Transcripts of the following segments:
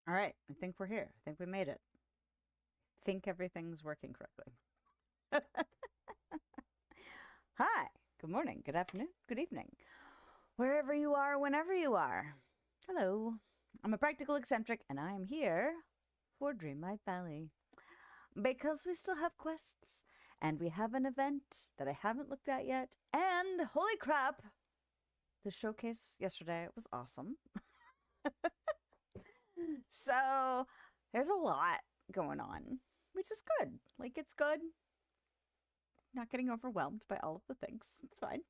All right, I think we're here. I think we made it. I think everything's working correctly. Hi, good morning, good afternoon, good evening. Wherever you are, whenever you are. Hello, I'm a practical eccentric and I'm here for Dreamlight Valley. Because we still have quests and we have an event that I haven't looked at yet. And holy crap, the showcase yesterday was awesome. So there's a lot going on, which is good. Like, it's good. Not getting overwhelmed by all of the things. It's fine.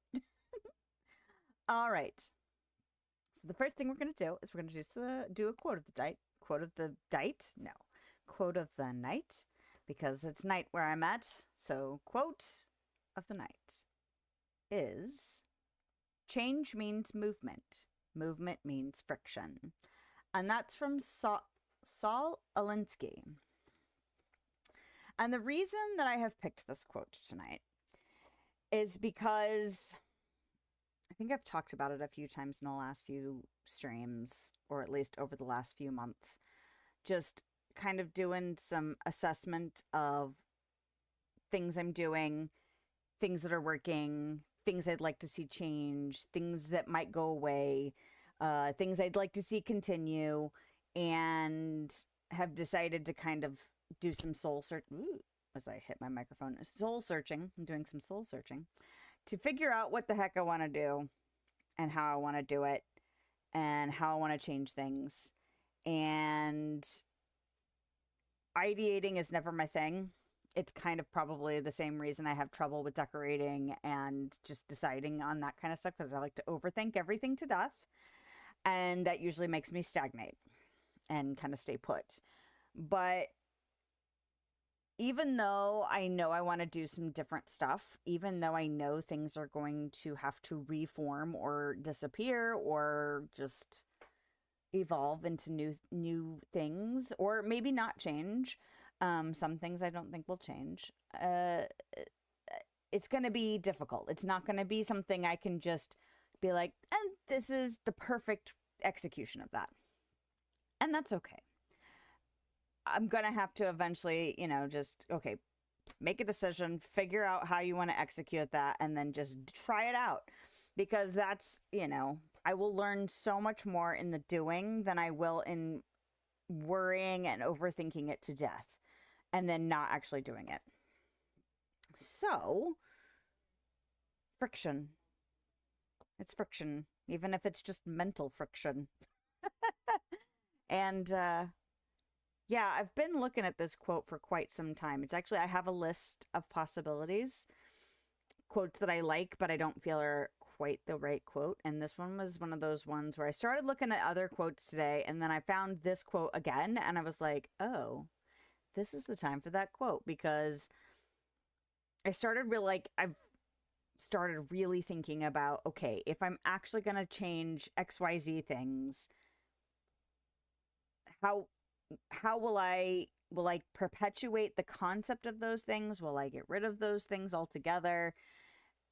All right. So the first thing we're going to do is we're going to just do a quote of the night. Quote of the night? No. Quote of the night. Because it's night where I'm at. So quote of the night is, change means movement. Movement means friction. And that's from Saul Alinsky. And the reason that I have picked this quote tonight is because I think I've talked about it a few times in the last few streams, or at least over the last few months. Just kind of doing some assessment of things I'm doing, things that are working, things I'd like to see change, things that might go away, things I'd like to see continue, and have decided to kind of do some soul search. Ooh, as I hit my microphone, soul searching. I'm doing some soul searching to figure out what the heck I want to do and how I want to do it and how I want to change things. And ideating is never my thing. It's kind of probably the same reason I have trouble with decorating and just deciding on that kind of stuff, because I like to overthink everything to death. And that usually makes me stagnate and kind of stay put. But even though I know I want to do some different stuff, even though I know things are going to have to reform or disappear or just evolve into new things, or maybe not change, some things I don't think will change, it's going to be difficult. It's not going to be something I can just be like, and this is the perfect execution of that. And that's okay. I'm going to have to eventually, just, okay, make a decision, figure out how you want to execute that, and then just try it out. Because that's, I will learn so much more in the doing than I will in worrying and overthinking it to death and then not actually doing it. So, friction. It's friction, even if it's just mental friction. And, yeah, I've been looking at this quote for quite some time. It's actually, I have a list of possibilities, quotes that I like, but I don't feel are quite the right quote. And this one was one of those ones where I started looking at other quotes today, and then I found this quote again, and I was like, oh, this is the time for that quote, because I've started really thinking about, okay, if I'm actually going to change XYZ things, how will I perpetuate the concept of those things? Will I get rid of those things altogether?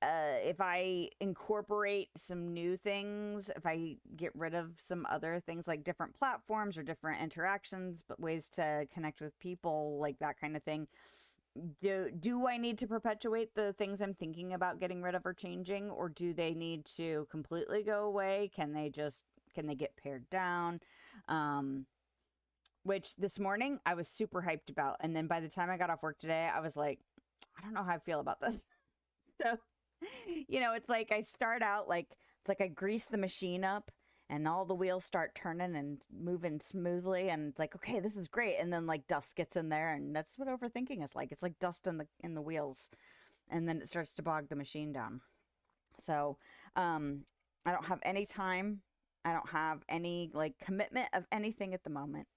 If I incorporate some new things, if I get rid of some other things like different platforms or different interactions, but ways to connect with people, like that kind of thing, do I need to perpetuate the things I'm thinking about getting rid of or changing, or do they need to completely go away? Can they get pared down? Which this morning I was super hyped about. And then by the time I got off work today, I was like, I don't know how I feel about this. So, it's like I start out it's like I grease the machine up and all the wheels start turning and moving smoothly. And it's like, okay, this is great. And then like dust gets in there, and that's what overthinking is like. It's like dust in the wheels, and then it starts to bog the machine down. So, I don't have any time. I don't have any commitment of anything at the moment.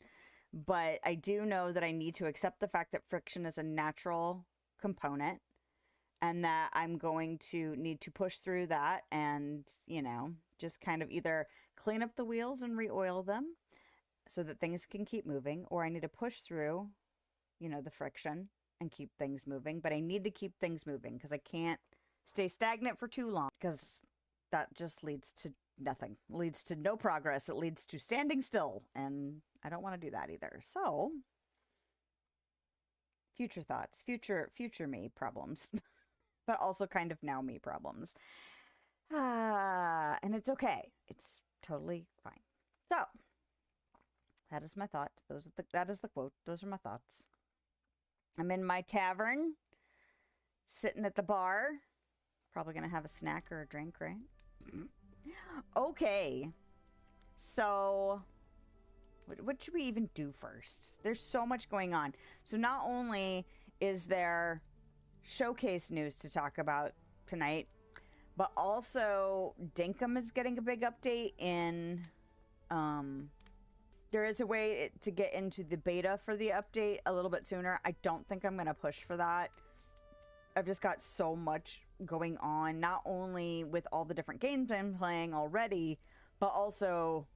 But I do know that I need to accept the fact that friction is a natural component, and that I'm going to need to push through that and, just kind of either clean up the wheels and re-oil them so that things can keep moving, or I need to push through, the friction and keep things moving. But I need to keep things moving because I can't stay stagnant for too long, because that just leads to nothing. It leads to no progress. It leads to standing still, and I don't want to do that either. So, future thoughts, future me problems, but also kind of now me problems. And it's okay. It's totally fine. So, that is my thought. That is the quote. Those are my thoughts. I'm in my tavern, sitting at the bar. Probably going to have a snack or a drink, right? Okay. So, what should we even do first? There's so much going on. So not only is there showcase news to talk about tonight, but also Dinkum is getting a big update in, there is a way to get into the beta for the update a little bit sooner. I don't think I'm going to push for that. I've just got so much going on, not only with all the different games I'm playing already, but also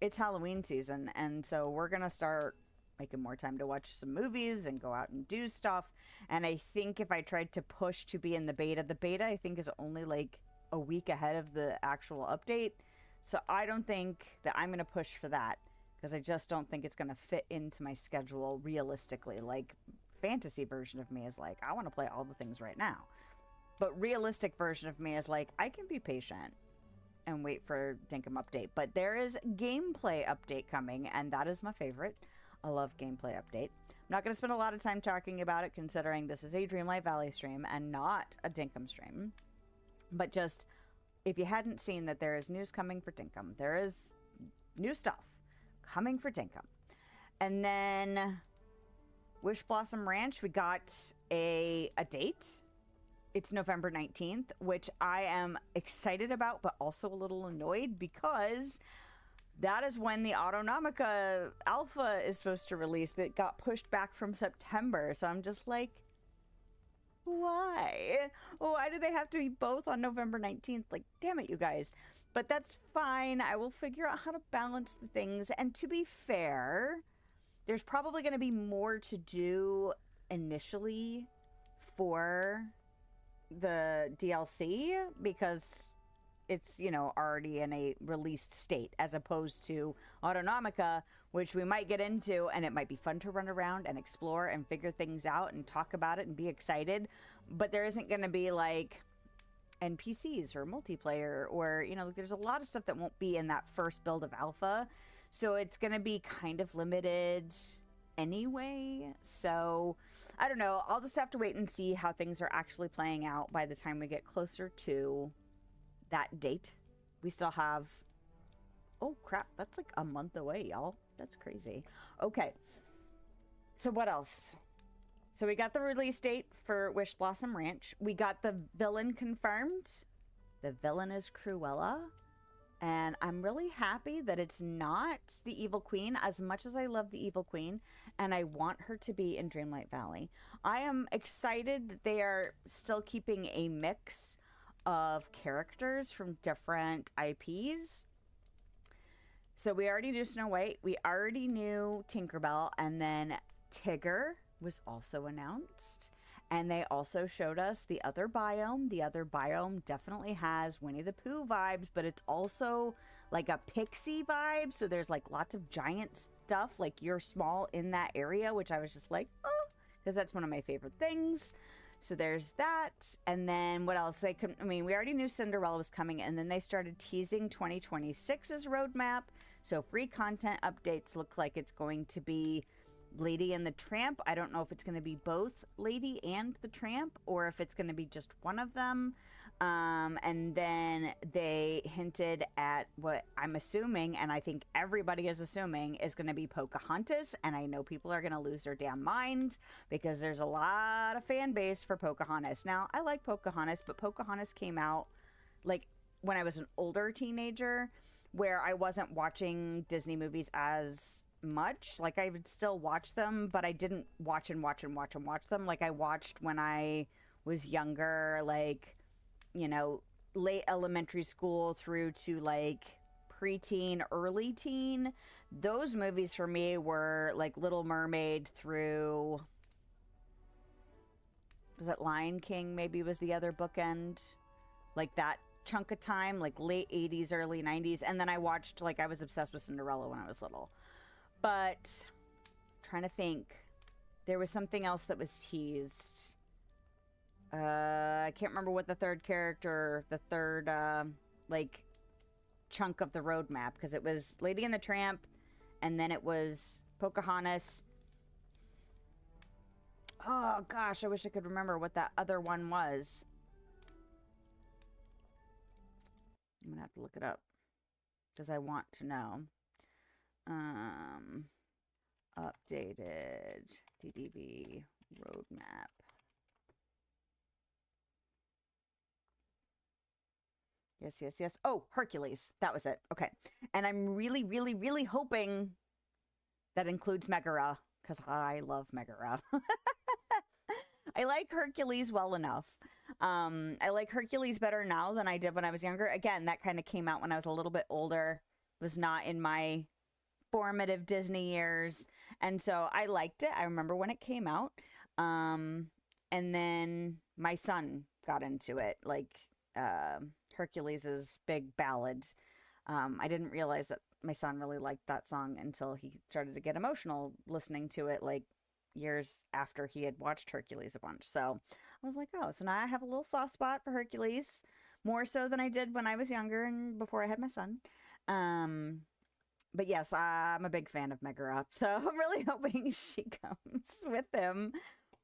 it's Halloween season, and so we're gonna start making more time to watch some movies and go out and do stuff. And I think if I tried to push to be in the beta I think is only like a week ahead of the actual update, so I don't think that I'm gonna push for that, because I just don't think it's going to fit into my schedule realistically. Like, fantasy version of me is like, I want to play all the things right now. But realistic version of me is like, I can be patient and wait for Dinkum update. But there is gameplay update coming, and that is my favorite. I love gameplay update. I'm not going to spend a lot of time talking about it, considering this is a Dreamlight Valley stream and not a Dinkum stream. But just, if you hadn't seen that there is news coming for Dinkum, there is new stuff coming for Dinkum. And then Wish Blossom Ranch, we got a date. It's November 19th, which I am excited about, but also a little annoyed because that is when the Autonomica Alpha is supposed to release. That got pushed back from September. So I'm just like, why? Why do they have to be both on November 19th? Like, damn it, you guys. But that's fine. I will figure out how to balance the things. And to be fair, there's probably going to be more to do initially for the DLC because it's, you know, already in a released state, as opposed to Autonomica, which we might get into, and it might be fun to run around and explore and figure things out and talk about it and be excited, but there isn't going to be like NPCs or multiplayer, or, you know, there's a lot of stuff that won't be in that first build of alpha, so it's going to be kind of limited anyway. So I don't know, I'll just have to wait and see how things are actually playing out by the time we get closer to that date. We still have, oh crap, that's like a month away, y'all. That's crazy. Okay, so what else? So we got the release date for Wish Blossom Ranch. We got the villain confirmed. The villain is Cruella. And I'm really happy that it's not the Evil Queen, as much as I love the Evil Queen, and I want her to be in Dreamlight Valley. I am excited that they are still keeping a mix of characters from different IPs. So we already knew Snow White, we already knew Tinkerbell, and then Tigger was also announced. And they also showed us the other biome. The other biome definitely has Winnie the Pooh vibes, but it's also like a pixie vibe. So there's like lots of giant stuff, like you're small in that area, which I was just like, oh, because that's one of my favorite things. So there's that. And then what else? I mean, we already knew Cinderella was coming, and then they started teasing 2026's roadmap. So free content updates look like it's going to be Lady and the Tramp. I don't know if it's going to be both Lady and the Tramp, or if it's going to be just one of them. And then they hinted at what I'm assuming, and I think everybody is assuming, is going to be Pocahontas. And I know people are going to lose their damn minds because there's a lot of fan base for Pocahontas. Now, I like Pocahontas, but Pocahontas came out like when I was an older teenager, where I wasn't watching Disney movies as much. Like, I would still watch them, but I didn't watch them like I watched when I was younger, like, you know, late elementary school through to like preteen, early teen. Those movies for me were like Little Mermaid through, was it Lion King maybe was the other bookend, like that chunk of time, like late 80s, early 90s. And then I watched, like, I was obsessed with Cinderella when I was little. But trying to think, there was something else that was teased. I can't remember what the third character, the third like chunk of the roadmap, because it was Lady and the Tramp, and then it was Pocahontas. Oh gosh, I wish I could remember what that other one was. I'm gonna have to look it up because I want to know. Updated DDB roadmap. Yes. Oh, Hercules. That was it. Okay. And I'm really, really, really hoping that includes Megara, because I love Megara. I like Hercules well enough. I like Hercules better now than I did when I was younger. Again, that kind of came out when I was a little bit older. Was not in my formative Disney years. And so I liked it. I remember when it came out. And then my son got into it. Like, Hercules's big ballad. I didn't realize that my son really liked that song until he started to get emotional listening to it, like years after he had watched Hercules a bunch. So I was like, oh, so now I have a little soft spot for Hercules, more so than I did when I was younger and before I had my son. Um, but yes, I'm a big fan of Megara, so I'm really hoping she comes with him.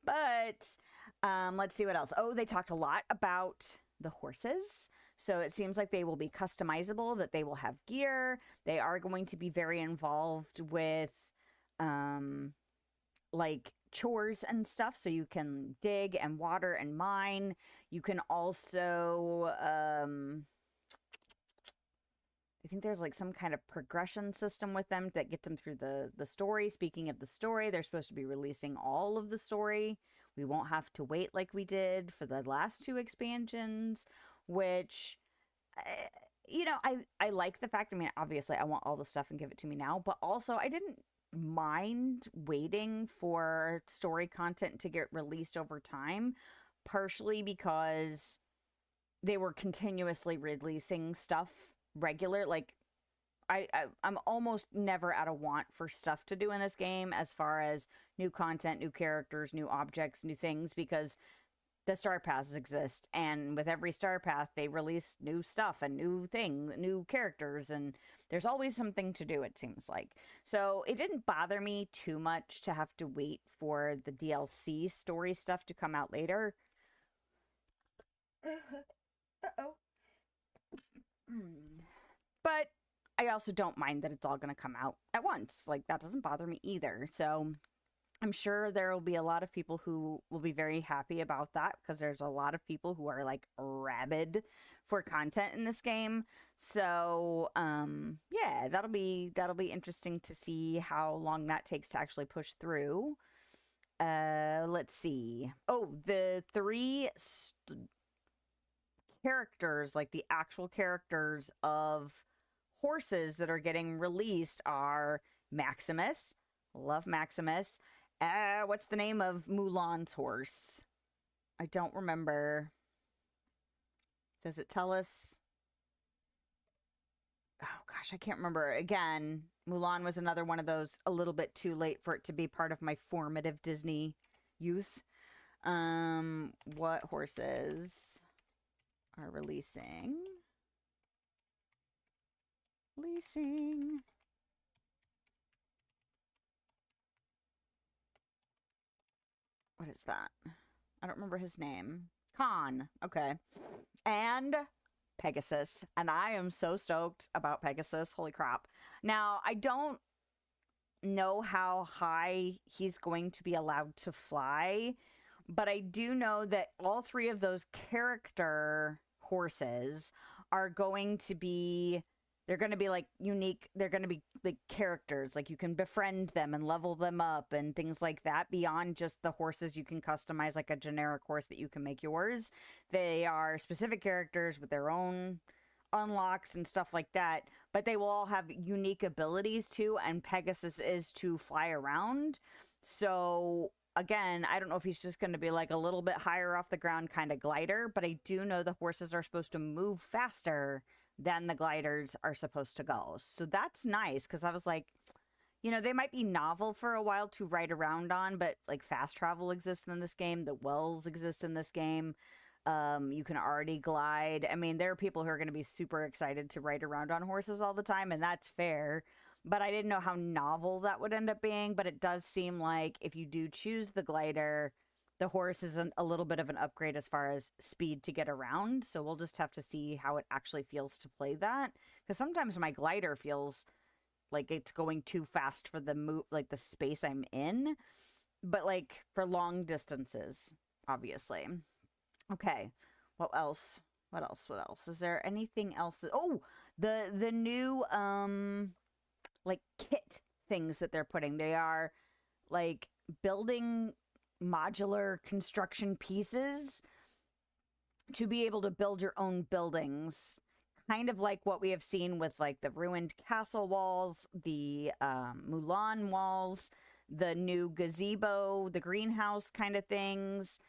But let's see what else. Oh, they talked a lot about the horses. So it seems like they will be customizable, that they will have gear. They are going to be very involved with like chores and stuff. So you can dig and water and mine. You can also I think there's like some kind of progression system with them that gets them through the story. Speaking of the story, they're supposed to be releasing all of the story. We won't have to wait like we did for the last two expansions, which, you know, I like the fact, I mean, obviously I want all the stuff and give it to me now, but also I didn't mind waiting for story content to get released over time, partially because they were continuously releasing stuff regular. Like I'm almost never out of want for stuff to do in this game, as far as new content, new characters, new objects, new things, because the star paths exist, and with every star path they release new stuff and new characters, and there's always something to do, it seems like. So it didn't bother me too much to have to wait for the DLC story stuff to come out later. Uh-oh. But I also don't mind that it's all going to come out at once. Like, that doesn't bother me either. So I'm sure there will be a lot of people who will be very happy about that, because there's a lot of people who are like rabid for content in this game. So yeah, that'll be interesting to see how long that takes to actually push through. Let's see. Oh, the three characters, like the actual characters of horses that are getting released, are Maximus. Love Maximus. What's the name of Mulan's horse? I don't remember. Does it tell us? Oh gosh, I can't remember. Again, Mulan was another one of those a little bit too late for it to be part of my formative Disney youth. What horses are releasing? What is that? I don't remember his name. Khan. Okay. And Pegasus. And I am so stoked about Pegasus. Holy crap. Now, I don't know how high he's going to be allowed to fly, but I do know that all three of those character horses are going to be, they're going to be like unique. They're going to be like characters. Like, you can befriend them and level them up and things like that, beyond just the horses you can customize, like a generic horse that you can make yours. They are specific characters with their own unlocks and stuff like that, but they will all have unique abilities too, and Pegasus is to fly around. So again, I don't know if he's just going to be like a little bit higher off the ground kind of glider, but I do know the horses are supposed to move faster than the gliders are supposed to go. So that's nice, because I was like, you know, they might be novel for a while to ride around on, but like fast travel exists in this game. The wells exist in this game. You can already glide. I mean, there are people who are going to be super excited to ride around on horses all the time, and that's fair. But I didn't know how novel that would end up being. But it does seem like if you do choose the glider, the horse is a little bit of an upgrade as far as speed to get around. So we'll just have to see how it actually feels to play that. Because sometimes my glider feels like it's going too fast for the move, like the space I'm in. But like for long distances, obviously. Okay, what else? What else? Is there anything else that... Oh, the new, like, kit things that they're putting. They are, like, building modular construction pieces to be able to build your own buildings. Kind of like what we have seen with, like, the ruined castle walls, the Mulan walls, the new gazebo, the greenhouse kind of things.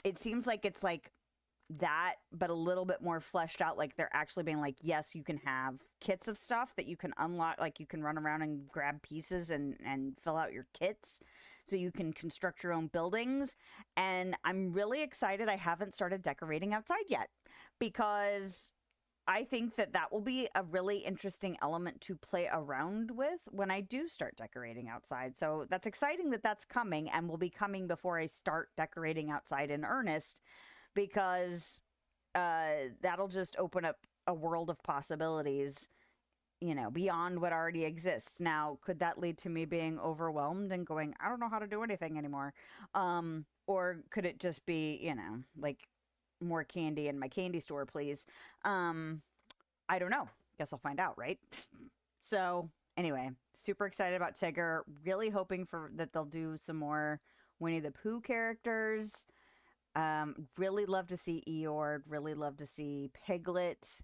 It seems like it's like that, but a little bit more fleshed out. Like they're actually being like, yes, you can have kits of stuff that you can unlock. Like you can run around and grab pieces and fill out your kits. So you can construct your own buildings. And I'm really excited. I haven't started decorating outside yet because I think that that will be a really interesting element to play around with when I do start decorating outside. So that's exciting that that's coming and will be coming before I start decorating outside in earnest, because that'll just open up a world of possibilities, you know, beyond what already exists. Now, could that lead to me being overwhelmed and going, I don't know how to do anything anymore? Or could it just be, you know, like more candy in my candy store, please? I don't know. Guess I'll find out, right? So anyway, super excited about Tigger. Really hoping for that they'll do some more Winnie the Pooh characters. Really love to see Eeyore. Really love to see Piglet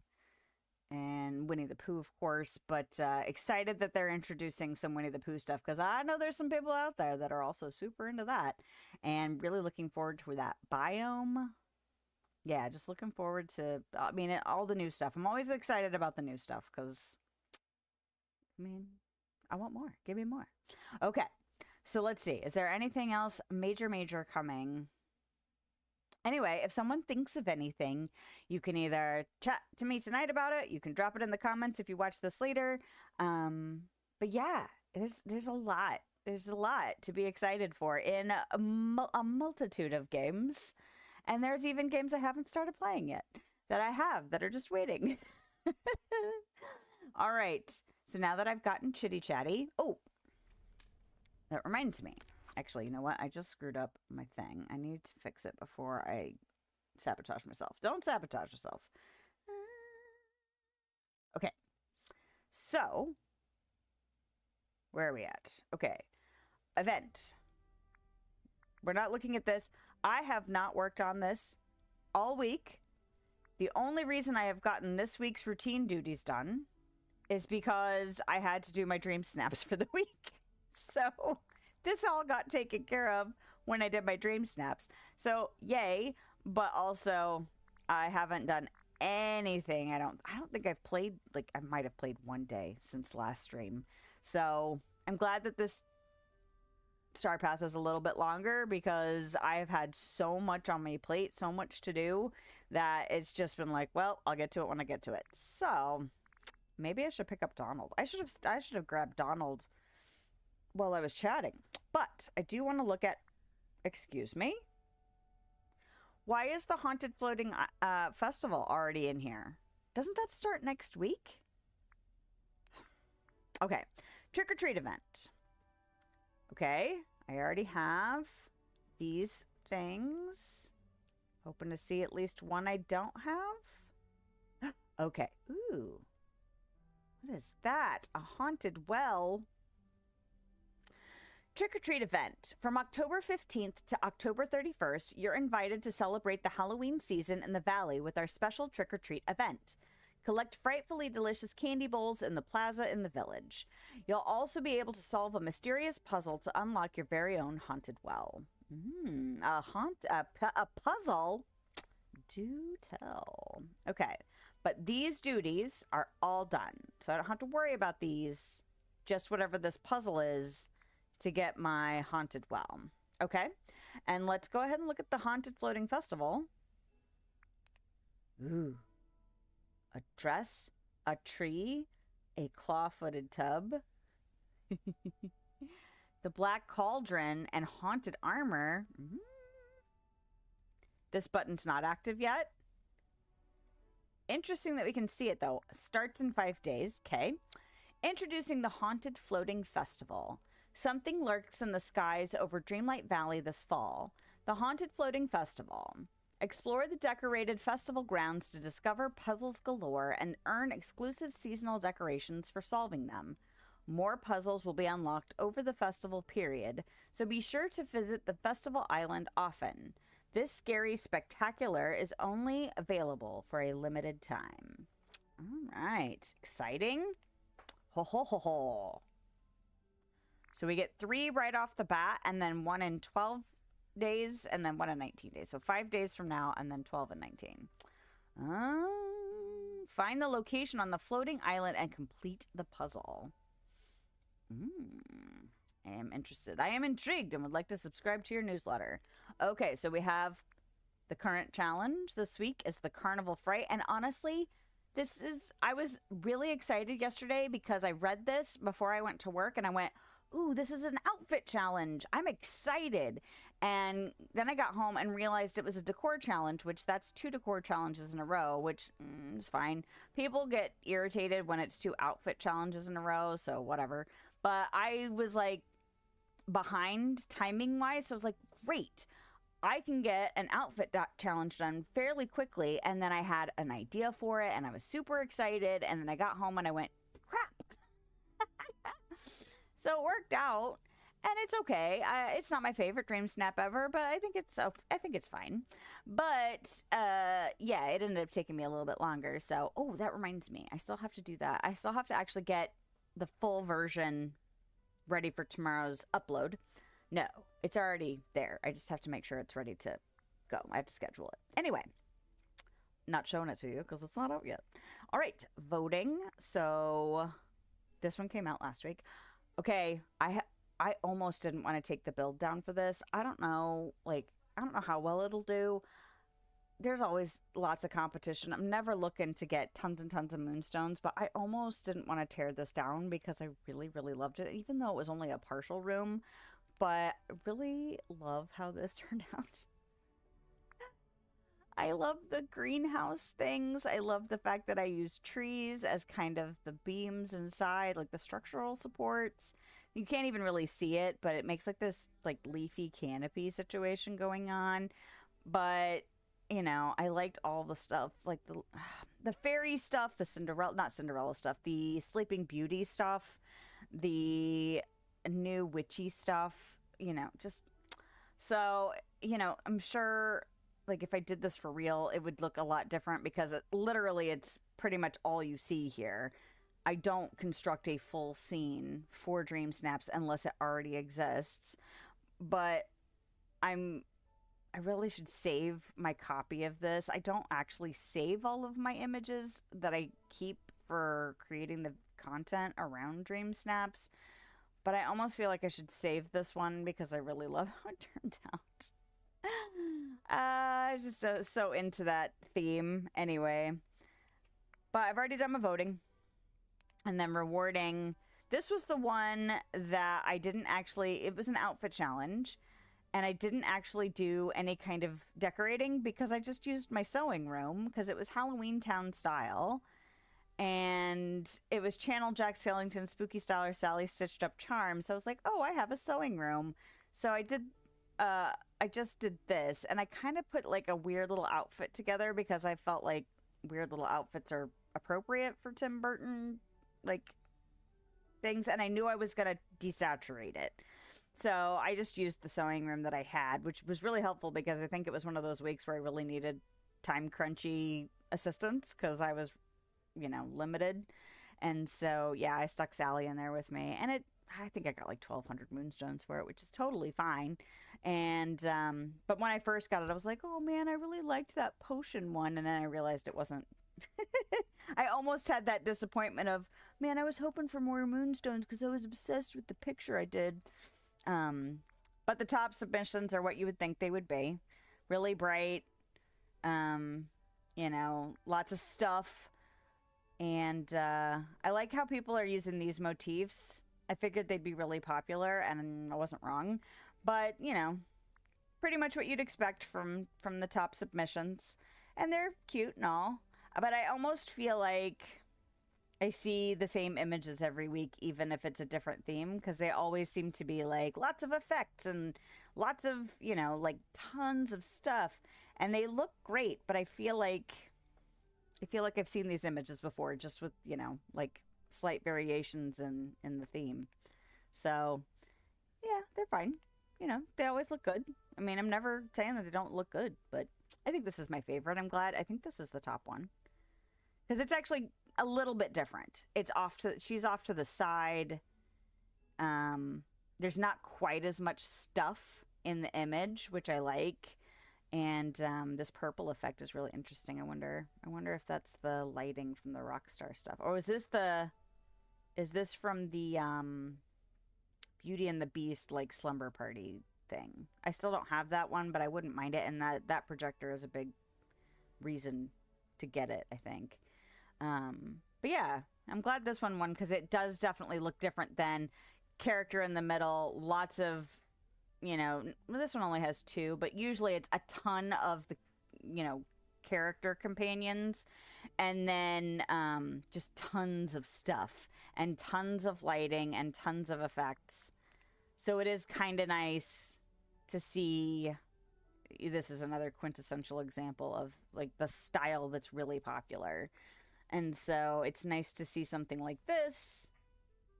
and Winnie the Pooh, of course. But excited that they're introducing some Winnie the Pooh stuff, because I know there's some people out there that are also super into that. And really looking forward to that biome. Yeah, just looking forward to, I mean, all the new stuff. I'm always excited about the new stuff because, I mean, I want more. Give me more. Okay, so let's see. Is there anything else major coming? Anyway, if someone thinks of anything, you can either chat to me tonight about it. You can drop it in the comments if you watch this later. But yeah, there's a lot. There's a lot to be excited for in a multitude of games. And there's even games I haven't started playing yet that I have that are just waiting. All right. So now that I've gotten chitty chatty. Oh, that reminds me. Actually, you know what? I just screwed up my thing. I need to fix it before I sabotage myself. Don't sabotage yourself. Okay. So, where are we at? Okay. Event. We're not looking at this. I have not worked on this all week. The only reason I have gotten this week's routine duties done is because I had to do my dream snaps for the week. So this all got taken care of when I did my dream snaps. So yay, but also I haven't done anything. I don't think I've played, like I might have played one day since last stream. So I'm glad that this Star Pass is a little bit longer, because I've had so much on my plate, so much to do, that it's just been like, well, I'll get to it when I get to it. So maybe I should pick up Donald. I should have grabbed Donald while I was chatting. But I do want to look at, excuse me, why is the Haunted Floating Festival already in here? Doesn't that start next week? Okay, trick or treat event. Okay, I already have these things. Hoping to see at least one I don't have. Okay, ooh. What is that? A haunted well. Trick-or-treat event. From October 15th to October 31st, you're invited to celebrate the Halloween season in the Valley with our special trick-or-treat event. Collect frightfully delicious candy bowls in the plaza in the village. You'll also be able to solve a mysterious puzzle to unlock your very own haunted well. A puzzle? Do tell. Okay, but these duties are all done, so I don't have to worry about these. Just whatever this puzzle is to get my haunted well. Okay, and let's go ahead and look at the Haunted Floating Festival. Ooh. A dress, a tree, a claw-footed tub, the black cauldron, and haunted armor. This button's not active yet. Interesting that we can see it, though. Starts in 5 days. Okay. Introducing the Haunted Floating Festival. Something lurks in the skies over Dreamlight Valley this fall. The Haunted Floating Festival. Explore the decorated festival grounds to discover puzzles galore and earn exclusive seasonal decorations for solving them. More puzzles will be unlocked over the festival period, so be sure to visit the festival island often. This scary spectacular is only available for a limited time. All right, exciting. Ho ho ho ho. So we get 3 right off the bat, and then 1 in 12 days and then one in 19 days. So 5 days from now and then 12 and 19. Find the location on the floating island and complete the puzzle. I am interested. I am intrigued and would like to subscribe to your newsletter. Okay, so we have the current challenge this week is the Carnival Fright. And honestly, I was really excited yesterday because I read this before I went to work and I went, ooh, this is an outfit challenge. I'm excited. And then I got home and realized it was a decor challenge, which that's 2 decor challenges in a row, which is fine. People get irritated when it's 2 outfit challenges in a row, so whatever. But I was like behind timing wise, so I was like, great. I can get an outfit challenge done fairly quickly. And then I had an idea for it and I was super excited. And then I got home and I went, crap. So it worked out and it's okay. It's not my favorite Dream Snap ever, but I think it's fine. But yeah, it ended up taking me a little bit longer. So, oh, that reminds me. I still have to do that. I still have to actually get the full version ready for tomorrow's upload. No, it's already there. I just have to make sure it's ready to go. I have to schedule it. Anyway, not showing it to you because it's not out yet. All right, voting. So this one came out last week. Okay, I almost didn't want to take the build down for this. I don't know how well it'll do. There's always lots of competition. I'm never looking to get tons and tons of moonstones, but I almost didn't want to tear this down because I really, really loved it, even though it was only a partial room. But I really love how this turned out. I love the greenhouse things. I love the fact that I use trees as kind of the beams inside, like the structural supports. You can't even really see it, but it makes like this like leafy canopy situation going on. But, you know, I liked all the stuff, like the fairy stuff, not Cinderella stuff, the Sleeping Beauty stuff, the new witchy stuff, you know, just so, you know, I'm sure like if I did this for real, it would look a lot different because it's pretty much all you see here. I don't construct a full scene for Dream Snaps unless it already exists, but I really should save my copy of this. I don't actually save all of my images that I keep for creating the content around Dream Snaps. But I almost feel like I should save this one because I really love how it turned out. I'm just so into that theme anyway. But I've already done my voting. And then rewarding. This was the one that I didn't actually... It was an outfit challenge. And I didn't actually do any kind of decorating because I just used my sewing room because it was Halloween Town style. And it was Channel Jack Skellington's Spooky Style or Sally Stitched Up Charm. So I was like, oh, I have a sewing room. So I just did this. And I kind of put like a weird little outfit together because I felt like weird little outfits are appropriate for Tim Burton, like, things. And I knew I was going to desaturate it. So I just used the sewing room that I had, which was really helpful because I think it was one of those weeks where I really needed time crunchy assistance because I was, you know, limited. And so, yeah, I stuck Sally in there with me. And I think I got like 1,200 moonstones for it, which is totally fine. And, but when I first got it, I was like, oh man, I really liked that potion one. And then I realized it wasn't. I almost had that disappointment of, man, I was hoping for more moonstones because I was obsessed with the picture I did. But the top submissions are what you would think they would be. Really bright, you know, lots of stuff. And I like how people are using these motifs. I figured they'd be really popular, and I wasn't wrong. But, you know, pretty much what you'd expect from the top submissions. And they're cute and all. But I almost feel like I see the same images every week, even if it's a different theme, because they always seem to be like lots of effects and lots of, you know, like tons of stuff. And they look great, but I feel like I've seen these images before, just with, you know, like slight variations in the theme. So, yeah, they're fine. You know, they always look good. I mean, I'm never saying that they don't look good, but I think this is my favorite. I'm glad. I think this is the top one. Because it's actually a little bit different. She's off to the side. There's not quite as much stuff in the image, which I like. And this purple effect is really interesting. I wonder if that's the lighting from the Rockstar stuff. Or is this from the Beauty and the Beast, like, slumber party thing? I still don't have that one, but I wouldn't mind it. And that projector is a big reason to get it, I think. But yeah, I'm glad this one won, because it does definitely look different than character in the middle. Lots of, you know, this one only has 2, but usually it's a ton of the, you know, character companions, and then just tons of stuff and tons of lighting and tons of effects. So it is kind of nice to see. This is another quintessential example of, like, the style that's really popular. And so it's nice to see something like this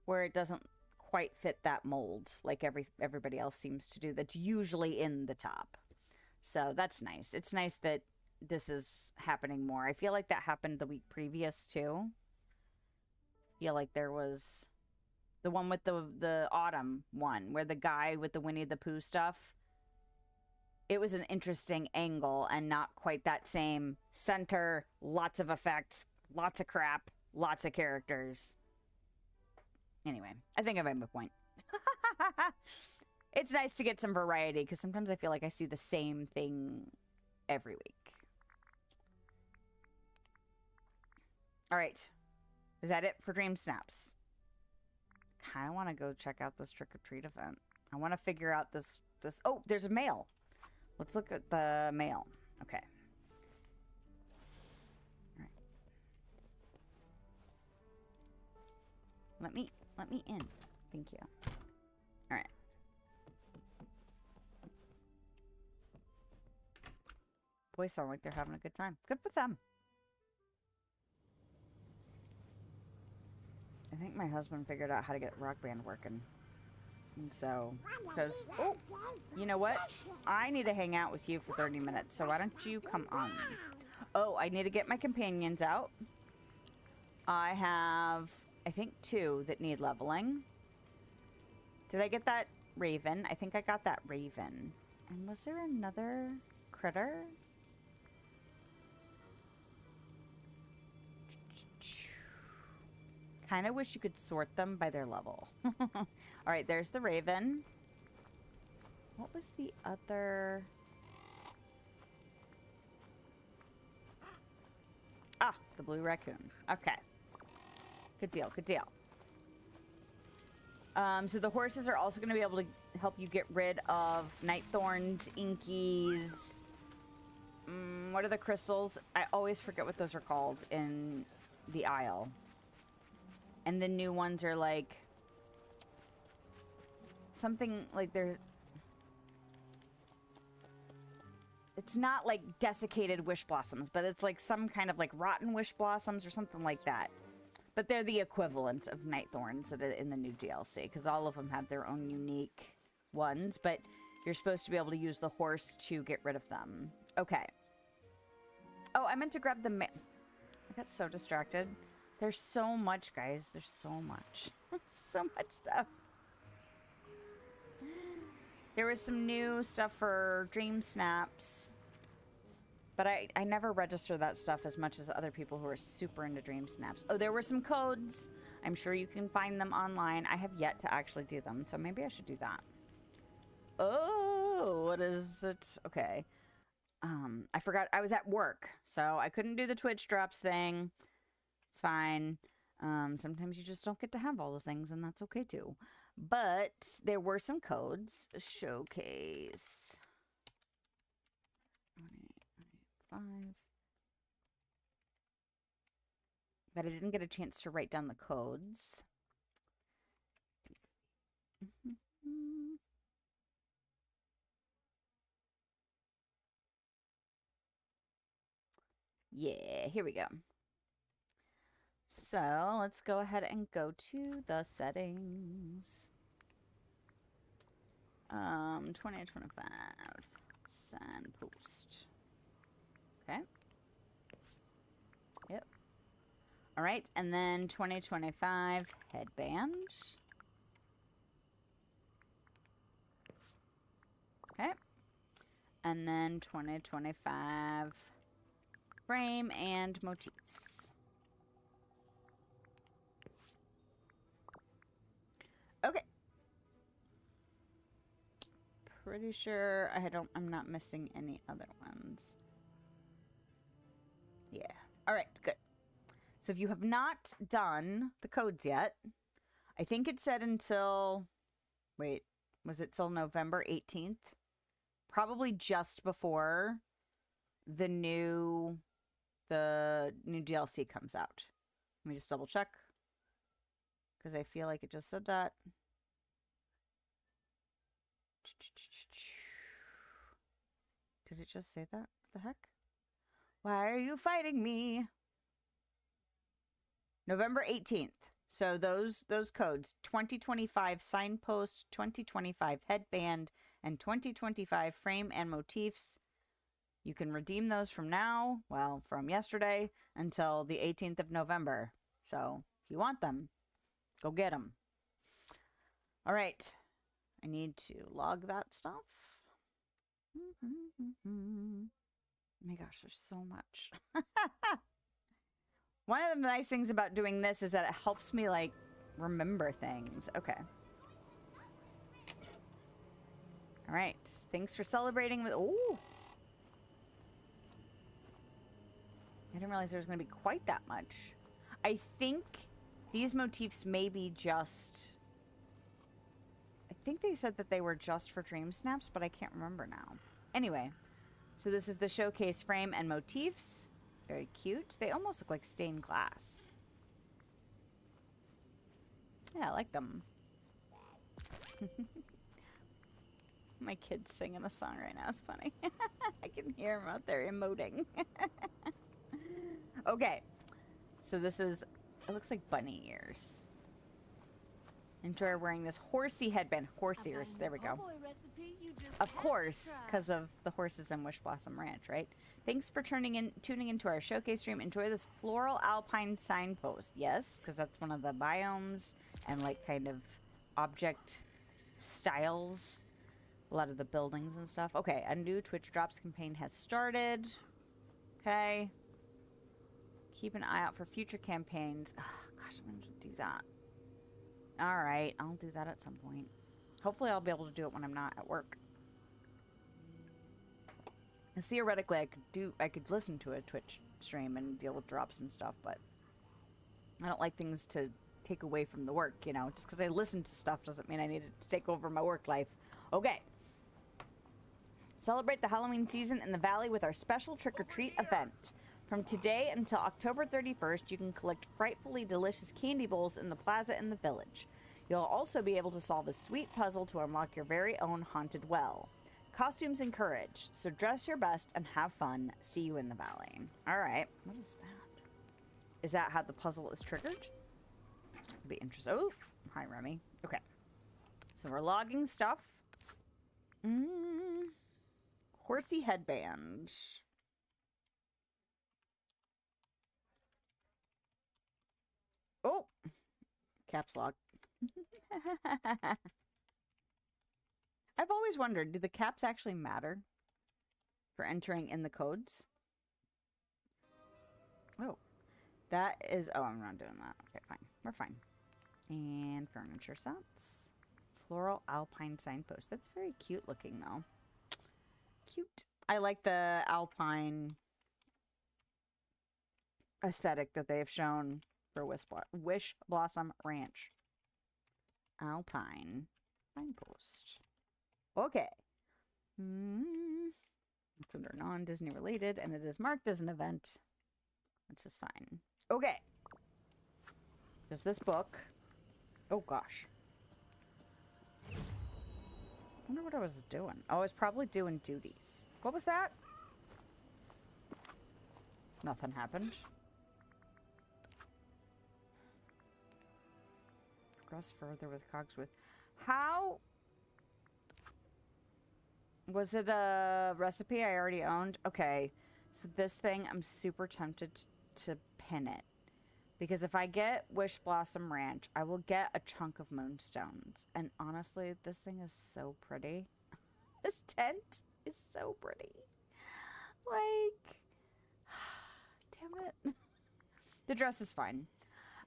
where it doesn't quite fit that mold like everybody else seems to do, that's usually in the top. So that's nice. It's nice that this is happening more. I feel like that happened the week previous too. I feel like there was the one with the autumn one where the guy with the Winnie the Pooh stuff, it was an interesting angle and not quite that same center, lots of effects, lots of crap, lots of characters. Anyway, I think I made my point. It's nice to get some variety, because sometimes I feel like I see the same thing every week. All right. Is that it for Dream Snaps? Kind of want to go check out this trick-or-treat event. I want to figure out this... Oh, there's a mail. Let's look at the mail. Okay. All right. Let me in. Thank you. All right. Boys sound like they're having a good time. Good for them. I think my husband figured out how to get Rock Band working. And so, because, oh, you know what? I need to hang out with you for 30 minutes, so why don't you come on? Oh, I need to get my companions out. I have, I think, 2 that need leveling. Did I get that raven? I think I got that raven. And was there another critter? Kind of wish you could sort them by their level. All right, there's the raven. What was the other? Ah, the blue raccoon. Okay. Good deal, good deal. So the horses are also going to be able to help you get rid of night thorns, inkies. What are the crystals? I always forget what those are called in the Isle. And the new ones are like something like they're... It's not like desiccated wish blossoms, but it's like some kind of like rotten wish blossoms or something like that. But they're the equivalent of night thorns that are in the new DLC, because all of them have their own unique ones, but you're supposed to be able to use the horse to get rid of them. Okay. Oh, I meant to grab the I got so distracted. There's so much, guys. There's so much. So much stuff. There was some new stuff for Dream Snaps. But I never register that stuff as much as other people who are super into Dream Snaps. Oh, there were some codes. I'm sure you can find them online. I have yet to actually do them, so maybe I should do that. Oh, what is it? Okay. I forgot I was at work, so I couldn't do the Twitch drops thing. It's fine. Sometimes you just don't get to have all the things, and that's okay too. But there were some codes. Showcase. 5. But I didn't get a chance to write down the codes. Yeah, here we go. So let's go ahead and go to the settings. 2025 signpost. Okay. Yep. All right, and then 2025 headband. Okay. And then 2025 frame and motifs. Okay. Pretty sure I'm not missing any other ones. Yeah. All right, good. So if you have not done the codes yet, I think it said until, wait, was it till November 18th? Probably just before the new DLC comes out. Let me just double check, because I feel like it just said that. Did it just say that? What the heck? Why are you fighting me? November 18th. So those codes, 2025 signpost, 2025 headband, and 2025 frame and motifs. You can redeem those from now, well, from yesterday, until the 18th of November. So if you want them, go get them. All right. I need to log that stuff. Oh my gosh, there's so much. One of the nice things about doing this is that it helps me, like, remember things. Okay. All right. Thanks for celebrating with... Ooh. I didn't realize there was going to be quite that much. I think these motifs may be just... I think they said that they were just for Dream Snaps, but I can't remember now. Anyway, so this is the showcase frame and motifs. Very cute. They almost look like stained glass. Yeah, I like them. My kid's singing a song right now. It's funny. I can hear him out there emoting. Okay. So this is... It looks like bunny ears. Enjoy wearing this horsey headband. Horse ears. There we go. Of course, because of the horses in Wish Blossom Ranch, right? Thanks for tuning into our showcase stream. Enjoy this floral alpine signpost. Yes, because that's one of the biomes and like kind of object styles. A lot of the buildings and stuff. Okay, a new Twitch Drops campaign has started. Okay. Keep an eye out for future campaigns. Oh, gosh, I'm going to do that. All right, I'll do that at some point. Hopefully I'll be able to do it when I'm not at work. And theoretically, I could listen to a Twitch stream and deal with drops and stuff, but I don't like things to take away from the work, you know. Just because I listen to stuff doesn't mean I need it to take over my work life. Okay. Celebrate the Halloween season in the Valley with our special trick-or-treat event. From today until October 31st, you can collect frightfully delicious candy bowls in the plaza in the village. You'll also be able to solve a sweet puzzle to unlock your very own haunted well. Costumes encouraged, so dress your best and have fun. See you in the valley. All right. What is that? Is that how the puzzle is triggered? It'll be interesting. Oh, hi, Remy. Okay. So we're logging stuff. Horsey headband. Oh, caps lock. I've always wondered, do the caps actually matter for entering in the codes? Oh, that is... Oh, I'm not doing that. Okay, fine. We're fine. And furniture sets. Floral alpine signpost. That's very cute looking, though. Cute. I like the alpine aesthetic that they have shown for Wish Blossom Ranch. Alpine signpost. Okay. It's under non-Disney related, and it is marked as an event, which is fine. Okay. There's this book. Oh, gosh. I wonder what I was doing. Oh, I was probably doing duties. What was that? Nothing happened. Progress further with Cogsworth. How... Was it a recipe I already owned? Okay. So this thing, I'm super tempted to pin it. Because if I get Wish Blossom Ranch, I will get a chunk of moonstones. And honestly, this thing is so pretty. This tent. is so pretty. Like, damn it. The dress is fine.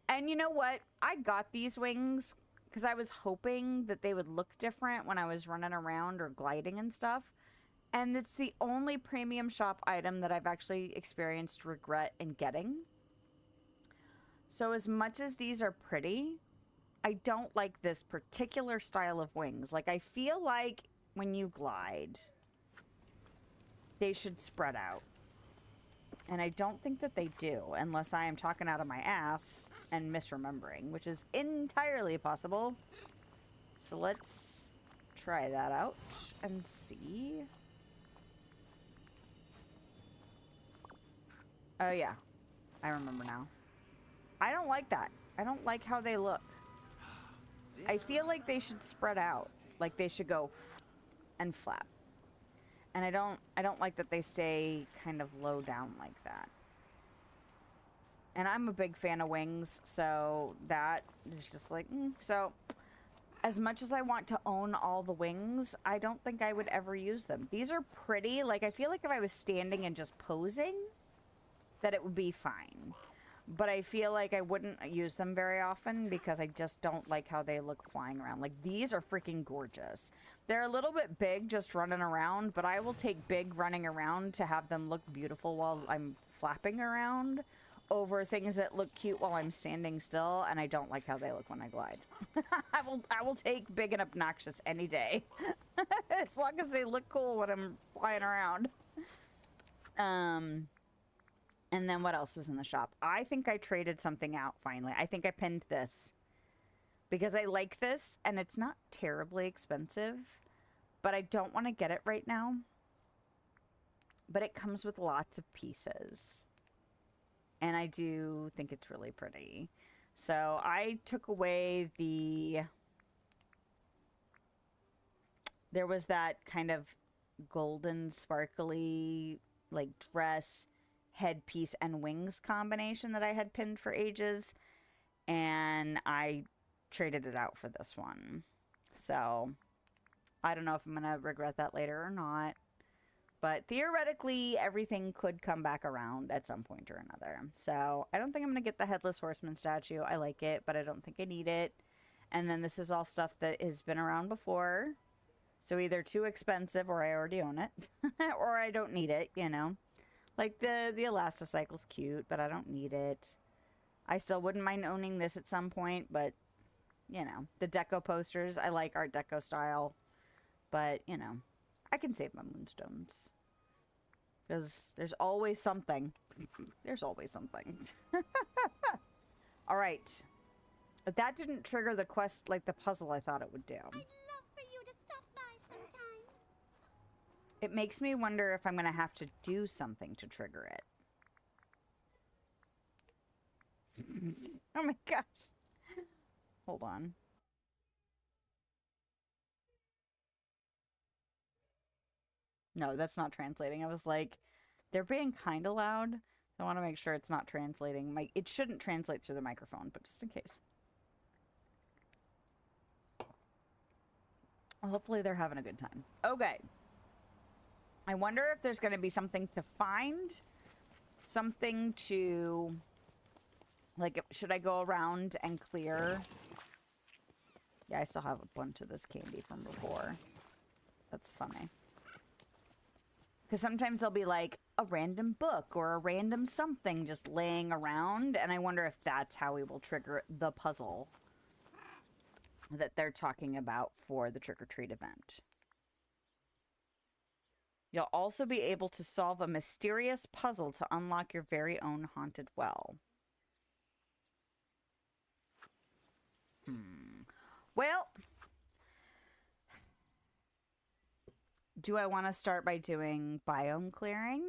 And you know what? I got these wings because I was hoping that they would look different when I was running around or gliding and stuff. And it's the only premium shop item that I've actually experienced regret in getting. So as much as these are pretty, I don't like this particular style of wings. Like, I feel like when you glide, they should spread out. And I don't think that they do, unless I am talking out of my ass and misremembering, which is entirely possible. So let's try that out and see. Oh yeah, I remember now. I don't like that. I don't like how they look. I feel like they should spread out. Like they should go and flap. And I don't like that they stay kind of low down like that. And I'm a big fan of wings, so that is just like, So as much as I want to own all the wings, I don't think I would ever use them. These are pretty. Like, I feel like if I was standing and just posing, that it would be fine. But I feel like I wouldn't use them very often because I just don't like how they look flying around. Like, these are freaking gorgeous. They're a little bit big just running around, but I will take big running around to have them look beautiful while I'm flapping around over things that look cute while I'm standing still, and I don't like how they look when I glide. I will take big and obnoxious any day. As long as they look cool when I'm flying around. And then what else was in the shop? I think I traded something out finally. I think I pinned this. Because I like this, and it's not terribly expensive. But I don't want to get it right now. But it comes with lots of pieces. And I do think it's really pretty. So I took away the... There was that kind of golden, sparkly, like, dress... headpiece and wings combination that I had pinned for ages, and I traded it out for this one. So I don't know if I'm gonna regret that later or not, but theoretically everything could come back around at some point or another. So I don't think I'm gonna get the Headless Horseman statue. I like it, but I don't think I need it. And then this is all stuff that has been around before, so either too expensive or I already own it or I don't need it, you know. Like, the Elasticycle's cute, but I don't need it. I still wouldn't mind owning this at some point, but, you know. The deco posters, I like Art Deco style. But, you know, I can save my moonstones. Because there's always something. There's always something. Alright. But that didn't trigger the quest, like the puzzle I thought it would do. I'd love for you to stop by sometime. It makes me wonder if I'm going to have to do something to trigger it. Oh my gosh. Hold on. No, that's not translating. I was like, they're being kind of loud. So I want to make sure it's not translating. It shouldn't translate through the microphone, but just in case. Well, hopefully they're having a good time. Okay. I wonder if there's going to be something to find. Something to... Like, should I go around and clear? Yeah, I still have a bunch of this candy from before. That's funny. Because sometimes there'll be, like, a random book or a random something just laying around. And I wonder if that's how we will trigger the puzzle that they're talking about for the trick-or-treat event. You'll also be able to solve a mysterious puzzle to unlock your very own haunted well. Well, do I want to start by doing biome clearing?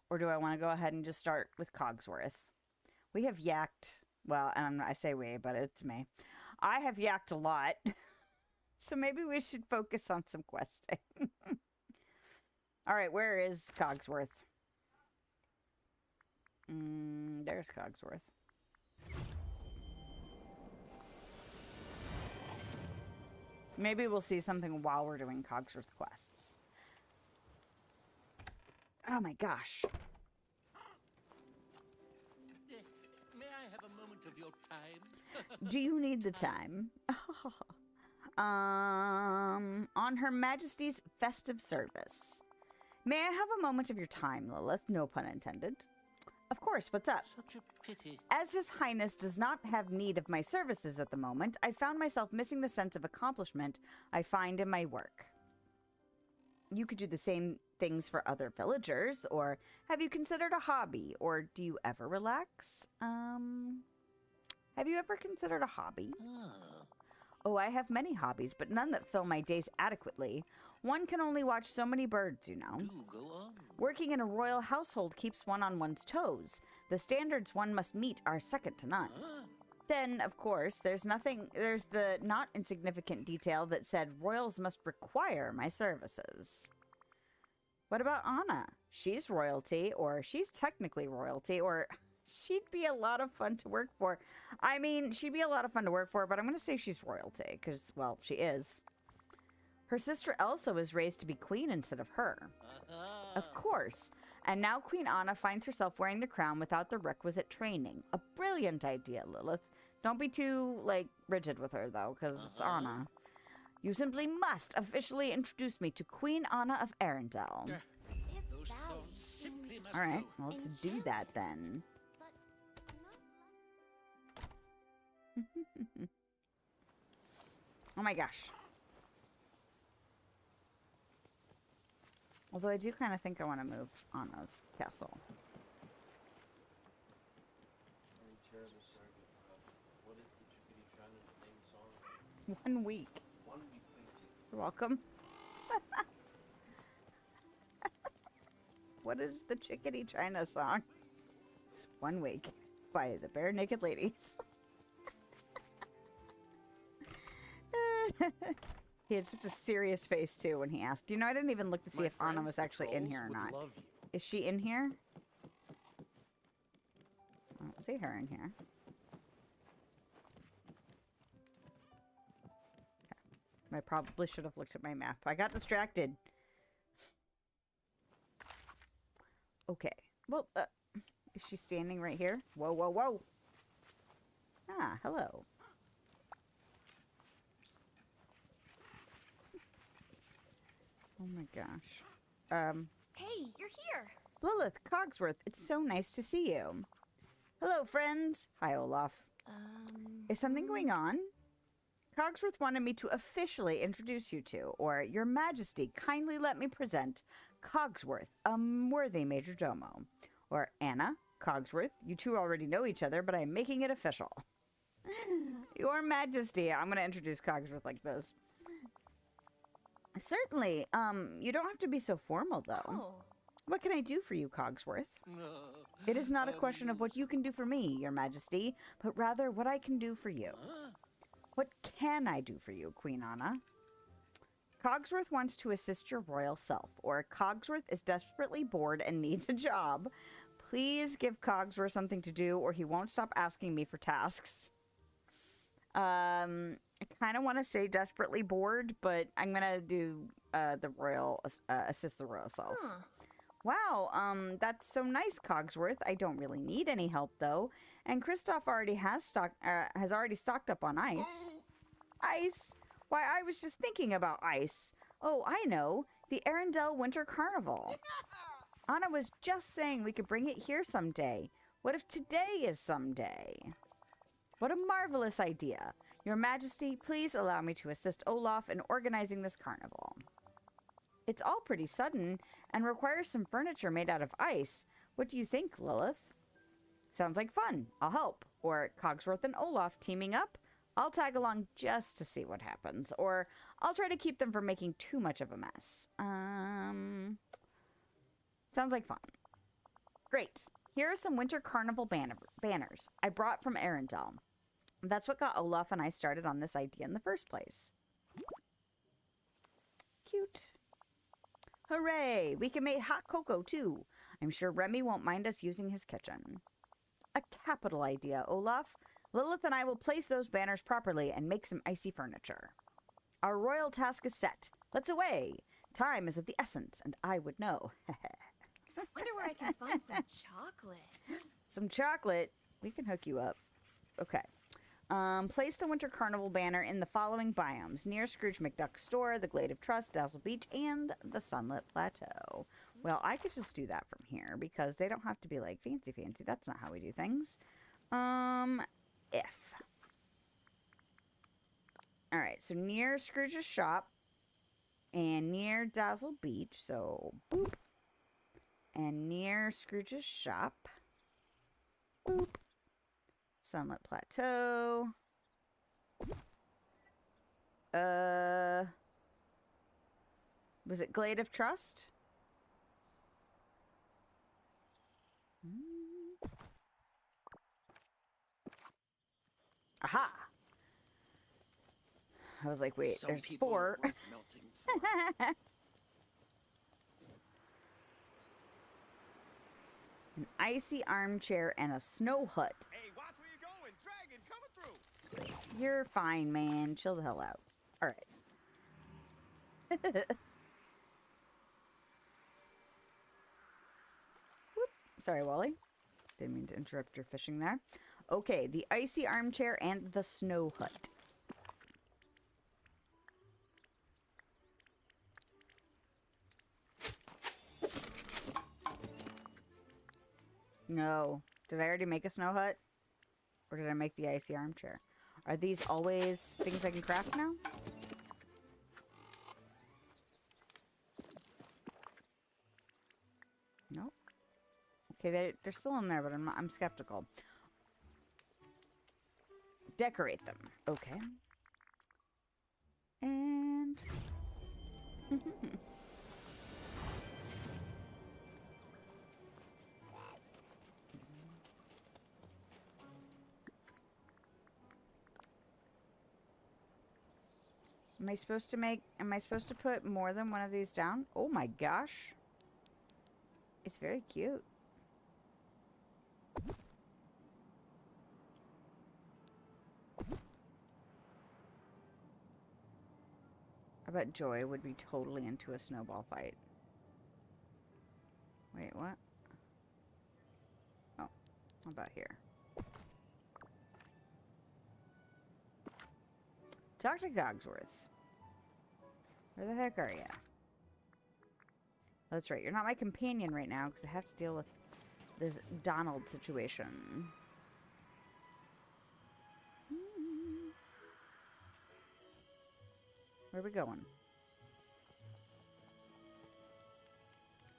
Or do I want to go ahead and just start with Cogsworth? We have yacked, well, I say we, but it's me. I have yacked a lot. So maybe we should focus on some questing. Alright, where is Cogsworth? There's Cogsworth. Maybe we'll see something while we're doing Cogsworth quests. Oh my gosh. May I have a moment of your time? Do you need the time? On Her Majesty's festive service. May I have a moment of your time, Lilith? No pun intended. Of course, what's up? Such a pity. As His Highness does not have need of my services at the moment, I found myself missing the sense of accomplishment I find in my work. You could do the same things for other villagers, or have you considered a hobby, or do you ever relax? Have you ever considered a hobby? Oh, I have many hobbies, but none that fill my days adequately. One can only watch so many birds, you know. Do go on. Working in a royal household keeps one on one's toes. The standards one must meet are second to none. Then, of course, there's the not insignificant detail that said royals must require my services. What about Anna? She's royalty, or she's technically royalty, or she'd be a lot of fun to work for. I mean, she'd be a lot of fun to work for, but I'm going to say she's royalty, because, well, she is. Her sister Elsa was raised to be queen instead of her. Of course. And now Queen Anna finds herself wearing the crown without the requisite training. A brilliant idea, Lilith. Don't be too, rigid with her, though, because it's Anna. You simply must officially introduce me to Queen Anna of Arendelle. This valley seems All right, well, let's do that then. but not Oh my gosh. Although I do kind of think I want to move Anna's castle. What is the Chickadee China name song? 1 week. 1 week, thank you. You're welcome. What is the Chickadee China song? It's 1 week by the Bare Naked Ladies. He had such a serious face too when he asked. You know, I didn't even look to see My if Anna friends, was the actually in trolls, here or would not. love you. Is she in here? I don't see her in here. Okay. I probably should have looked at my map. I got distracted. Okay. Well, is she standing right here? Whoa, whoa, whoa. Ah, hello. Oh my gosh. Hey, you're here. Lilith, Cogsworth, it's so nice to see you. Hello, friends. Hi, Olaf. Is something going on? Cogsworth wanted me to officially introduce you to, or Your Majesty, kindly let me present Cogsworth, a worthy major domo. Or Anna, Cogsworth, you two already know each other, but I'm making it official. Your Majesty, I'm going to introduce Cogsworth like this. Certainly. You don't have to be so formal, though. Oh. What can I do for you, Cogsworth? It is not a question of what you can do for me, Your Majesty, but rather what I can do for you. What can I do for you, Queen Anna? Cogsworth wants to assist your royal self, or Cogsworth is desperately bored and needs a job. Please give Cogsworth something to do, or he won't stop asking me for tasks. I kind of want to say desperately bored, but I'm gonna do the royal assist the royal self. Huh. Wow, that's so nice, Cogsworth. I don't really need any help though, and Kristoff already has already stocked up on ice. Ice? Why, I was just thinking about ice. Oh, I know, the Arendelle Winter Carnival. Anna was just saying we could bring it here someday. What if today is someday? What a marvelous idea. Your Majesty, please allow me to assist Olaf in organizing this carnival. It's all pretty sudden and requires some furniture made out of ice. What do you think, Lilith? Sounds like fun. I'll help. Or Cogsworth and Olaf teaming up. I'll tag along just to see what happens. Or I'll try to keep them from making too much of a mess. Sounds like fun. Great. Here are some Winter Carnival banners I brought from Arendelle. That's what got Olaf and I started on this idea in the first place. Cute. Hooray! We can make hot cocoa, too. I'm sure Remy won't mind us using his kitchen. A capital idea, Olaf. Lilith and I will place those banners properly and make some icy furniture. Our royal task is set. Let's away. Time is of the essence, and I would know. Wonder where I can find some chocolate. Some chocolate? We can hook you up. Okay. Place the Winter Carnival banner in the following biomes: near Scrooge McDuck's store, the Glade of Trust, Dazzle Beach, and the Sunlit Plateau. Well, I could just do that from here because they don't have to be like fancy. That's not how we do things. If. Alright, so near Scrooge's shop and near Dazzle Beach, so boop. And near Scrooge's shop, boop. Sunlit Plateau. Was it Glade of Trust? Aha! I was like, wait, Some there's people 4. are worth melting for. An icy armchair and a snow hut. Hey, watch where you're going. Dragon coming through. You're fine, man. Chill the hell out. All right. Whoop. Sorry, Wally. Didn't mean to interrupt your fishing there. Okay, the icy armchair and the snow hut. No. Did I already make a snow hut? Or did I make the icy armchair? Are these always things I can craft now? Nope. Okay, they're still in there, but I'm skeptical. Decorate them. Okay. And... Am I supposed to put more than one of these down? Oh my gosh. It's very cute. I bet Joy would be totally into a snowball fight. Wait, what? Oh, how about here? Talk to Cogsworth. Where the heck are you? That's right, you're not my companion right now because I have to deal with this Donald situation. Where are we going?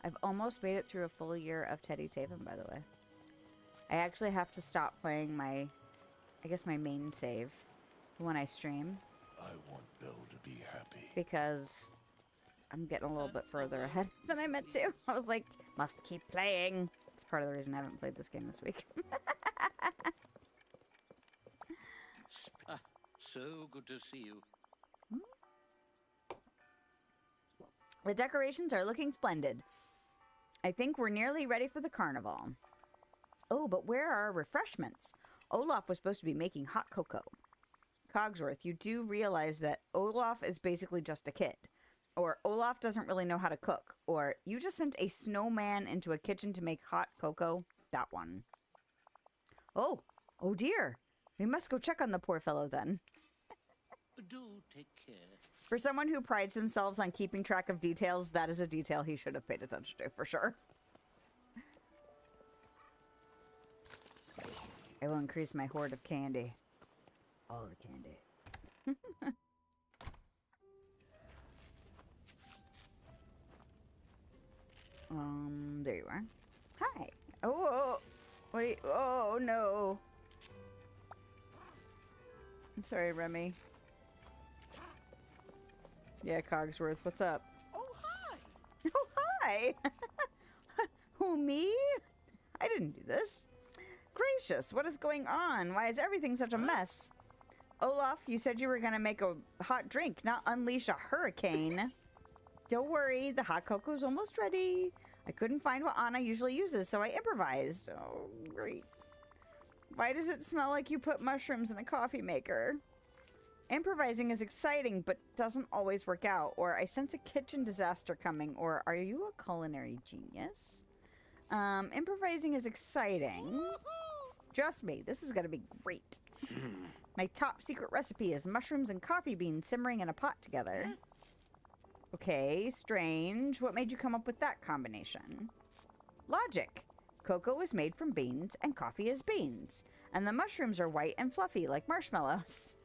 I've almost made it through a full year of Teddy's Haven, by the way. I actually have to stop playing my, I guess my main save when I stream. I want Bill to be happy. Because I'm getting a little bit further ahead than I meant to. I was like, must keep playing. It's part of the reason I haven't played this game this week. So good to see you. The decorations are looking splendid. I think we're nearly ready for the carnival. Oh, but where are our refreshments? Olaf was supposed to be making hot cocoa. Cogsworth, you do realize that Olaf is basically just a kid. Or Olaf doesn't really know how to cook. Or you just sent a snowman into a kitchen to make hot cocoa. That one. Oh dear. We must go check on the poor fellow then. Do take care. For someone who prides themselves on keeping track of details, that is a detail he should have paid attention to, for sure. I will increase my hoard of candy. All the candy. There you are. Hi. Oh, wait. Oh, no. I'm sorry, Remy. Yeah, Cogsworth, what's up? Oh, hi! Oh, hi! Who, me? I didn't do this. Gracious, what is going on? Why is everything such a mess? Olaf, you said you were going to make a hot drink, not unleash a hurricane. Don't worry, the hot cocoa's almost ready. I couldn't find what Anna usually uses, so I improvised. Oh, great. Why does it smell like you put mushrooms in a coffee maker? Improvising is exciting, but doesn't always work out. Or I sense a kitchen disaster coming. Or are you a culinary genius? Improvising is exciting. Trust me, this is gonna be great. My top secret recipe is mushrooms and coffee beans simmering in a pot together. Okay, strange. What made you come up with that combination? Logic. Cocoa is made from beans and coffee is beans. And the mushrooms are white and fluffy like marshmallows.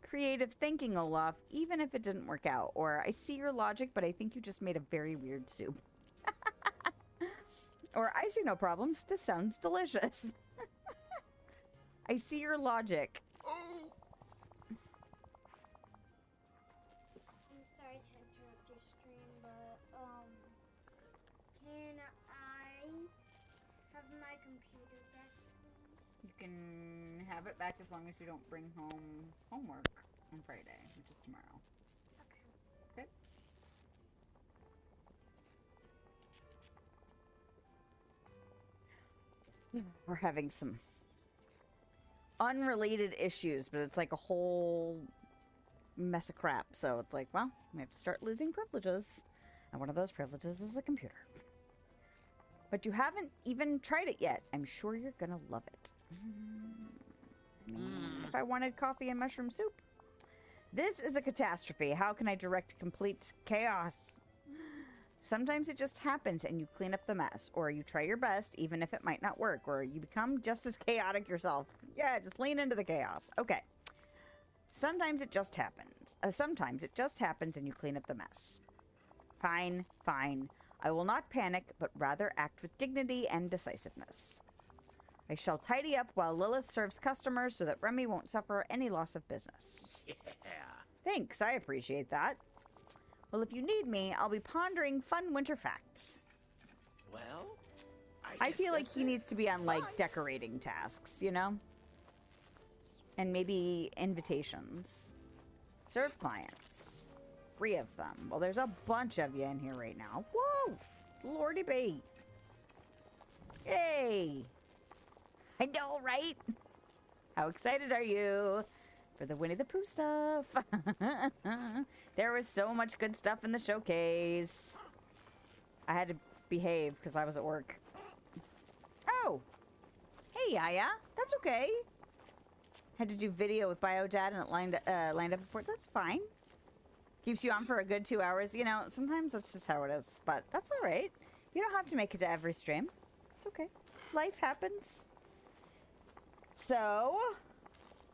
Creative thinking, Olaf, even if it didn't work out. Or, I see your logic, but I think you just made a very weird soup. Or, I see no problems. This sounds delicious. I see your logic. I'm sorry to interrupt your stream, but, can I have my computer back, please? You can have it back as long as you don't bring home homework on Friday, which is tomorrow. Okay. Okay? We're having some unrelated issues, but it's like a whole mess of crap. So it's like, well, we have to start losing privileges. And one of those privileges is a computer. But you haven't even tried it yet. I'm sure you're gonna love it. I mean, if I wanted coffee and mushroom soup. This is a catastrophe. How can I direct complete chaos? Sometimes it just happens and you clean up the mess, or you try your best even if it might not work, or you become just as chaotic yourself. Yeah, just lean into the chaos. Okay. Sometimes it just happens. Sometimes it just happens and you clean up the mess. Fine, fine. I will not panic, but rather act with dignity and decisiveness. I shall tidy up while Lilith serves customers so that Remy won't suffer any loss of business. Yeah. Thanks, I appreciate that. Well, if you need me, I'll be pondering fun winter facts. Well, I guess feel like that's he it. needs to be on, like, Bye. decorating tasks, you know? And maybe invitations. Serve clients. 3 of them. Well, there's a bunch of you in here right now. Whoa! Lordy B. Hey! I know, right? How excited are you for the Winnie the Pooh stuff? There was so much good stuff in the showcase. I had to behave because I was at work. Oh! Hey, Yaya. That's okay. Had to do video with BioDad and it lined up before. That's fine. Keeps you on for a good 2 hours. You know, sometimes that's just how it is. But that's all right. You don't have to make it to every stream. It's okay. Life happens. So,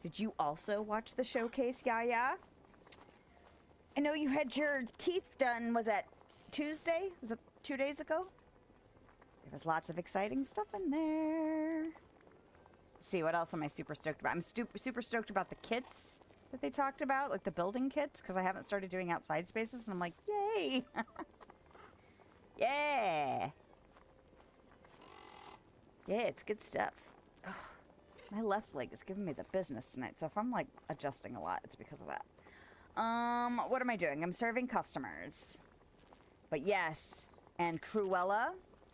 did you also watch the showcase, Yaya? I know you had your teeth done, was that Tuesday? Was it 2 days ago? There was lots of exciting stuff in there. Let's see, what else am I super stoked about? I'm super stoked about the kits that they talked about, like the building kits, because I haven't started doing outside spaces, and I'm like, yay! Yeah! Yeah, it's good stuff. Ugh. My left leg is giving me the business tonight, so if I'm, like, adjusting a lot, it's because of that. What am I doing? I'm serving customers. But yes, and Cruella.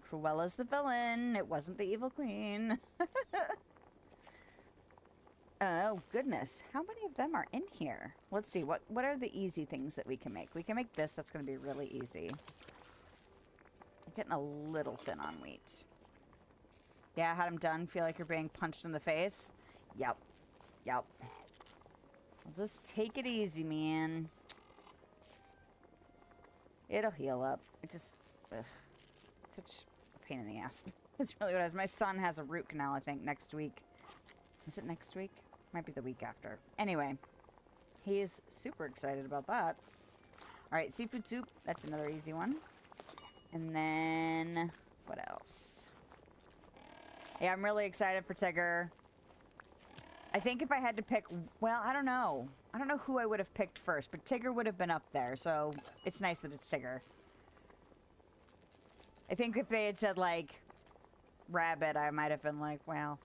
Cruella's the villain. It wasn't the evil queen. Oh, goodness. How many of them are in here? Let's see. What are the easy things that we can make? We can make this. That's going to be really easy. I'm getting a little thin on wheat. Yeah, I had them done. Feel like you're being punched in the face? Yep. Yep. I'll just take it easy, man. It'll heal up. It just... Ugh. Such a pain in the ass. It's really what it is. My son has a root canal, I think, next week. Is it next week? Might be the week after. Anyway, he is super excited about that. All right, seafood soup. That's another easy one. And then, what else? Yeah, I'm really excited for Tigger. I think if I had to pick, well, I don't know. I don't know who I would have picked first, but Tigger would have been up there, so it's nice that it's Tigger. I think if they had said, like, Rabbit, I might have been like, well...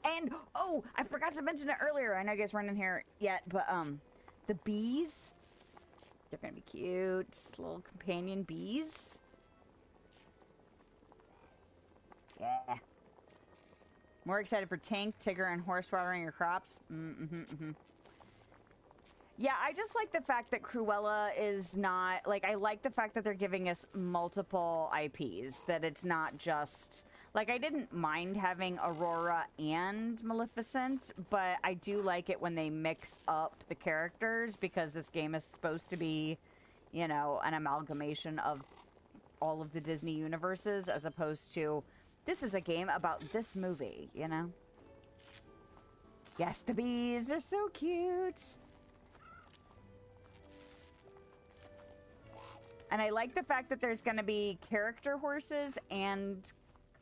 And, oh, I forgot to mention it earlier. I know you guys weren't in here yet, but, the bees, they're gonna be cute. Little companion bees. Yeah. More excited for Tank, Tigger, and horse watering your crops. Yeah, I just like the fact that Cruella is not, like, I like the fact that they're giving us multiple IPs, that it's not just, like, I didn't mind having Aurora and Maleficent, but I do like it when they mix up the characters, because this game is supposed to be, you know, an amalgamation of all of the Disney universes, as opposed to, this is a game about this movie, you know? Yes, the bees, they're so cute. And I like the fact that there's going to be character horses and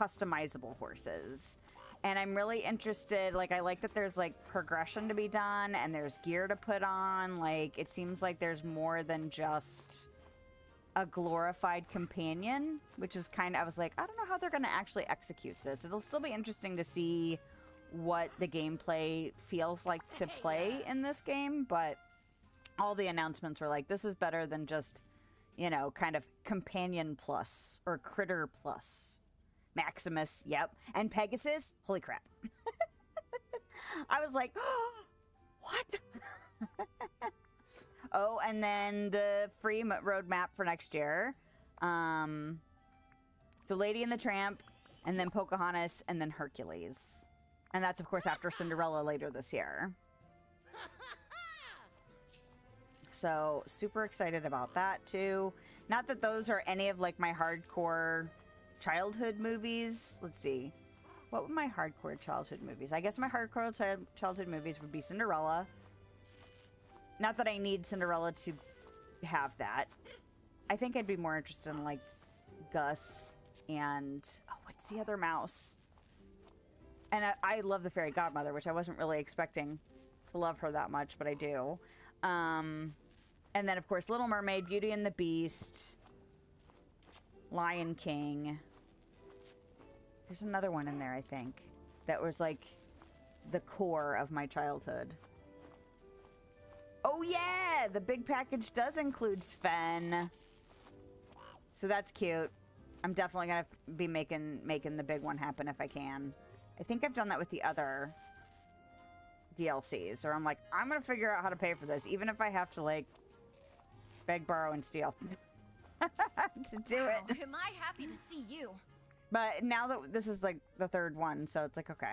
customizable horses. And I'm really interested, like, I like that there's, like, progression to be done and there's gear to put on. Like, it seems like there's more than just a glorified companion, which is kind of, I was like, I don't know how they're going to actually execute this. It'll still be interesting to see what the gameplay feels like to play in this game, but all the announcements were like, this is better than just, you know, kind of companion plus or critter plus. Maximus, yep. And Pegasus, holy crap. I was like, oh, what? Oh, and then the free roadmap for next year. So Lady and the Tramp, and then Pocahontas, and then Hercules. And that's, of course, after Cinderella later this year. So super excited about that too. Not that those are any of like my hardcore childhood movies. Let's see. What would my hardcore childhood movies? I guess my hardcore childhood movies would be Cinderella. Not that I need Cinderella to have that. I think I'd be more interested in like Gus and, oh, what's the other mouse? And I love the Fairy Godmother, which I wasn't really expecting to love her that much, but I do. And then, of course, Little Mermaid, Beauty and the Beast, Lion King. There's another one in there, I think, that was like the core of my childhood. Oh, yeah! The big package does include Sven. So that's cute. I'm definitely going to be making the big one happen if I can. I think I've done that with the other DLCs, or I'm like, I'm going to figure out how to pay for this, even if I have to, like, beg, borrow, and steal to do it. Am I happy to see you? But now that this is, like, the third one, so it's like, okay.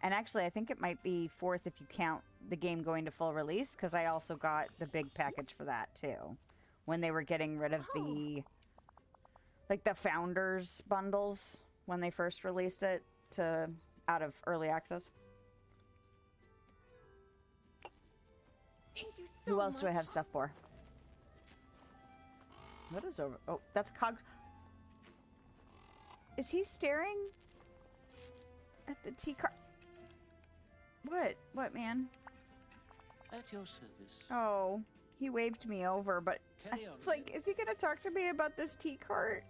And actually, I think it might be fourth if you count the game going to full release, because I also got the big package for that, too. When they were getting rid of the, like, the Founders bundles when they first released it to out of early access. Thank you so Who else much. do I have stuff for? What is over? Oh, that's Cogs. Is he staring at the tea cart? What? What, man? At your service. Oh, he waved me over, but Carry on, it's like, is he gonna talk to me about this tea cart?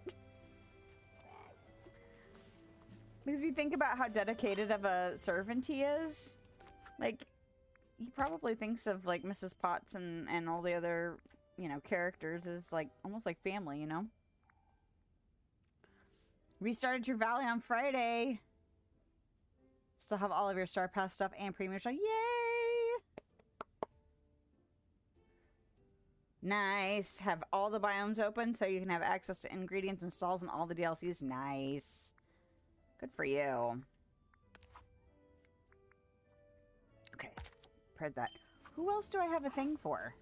Because you think about how dedicated of a servant he is. Like, he probably thinks of, like, Mrs. Potts and all the other, you know, characters as, like, almost like family, you know? Restarted your Valley on Friday. Still have all of your Star Pass stuff and Premium stuff. Yay! Nice. Have all the biomes open so you can have access to ingredients and stalls and all the DLCs. Nice. Good for you. Okay. Read that. Who else do I have a thing for?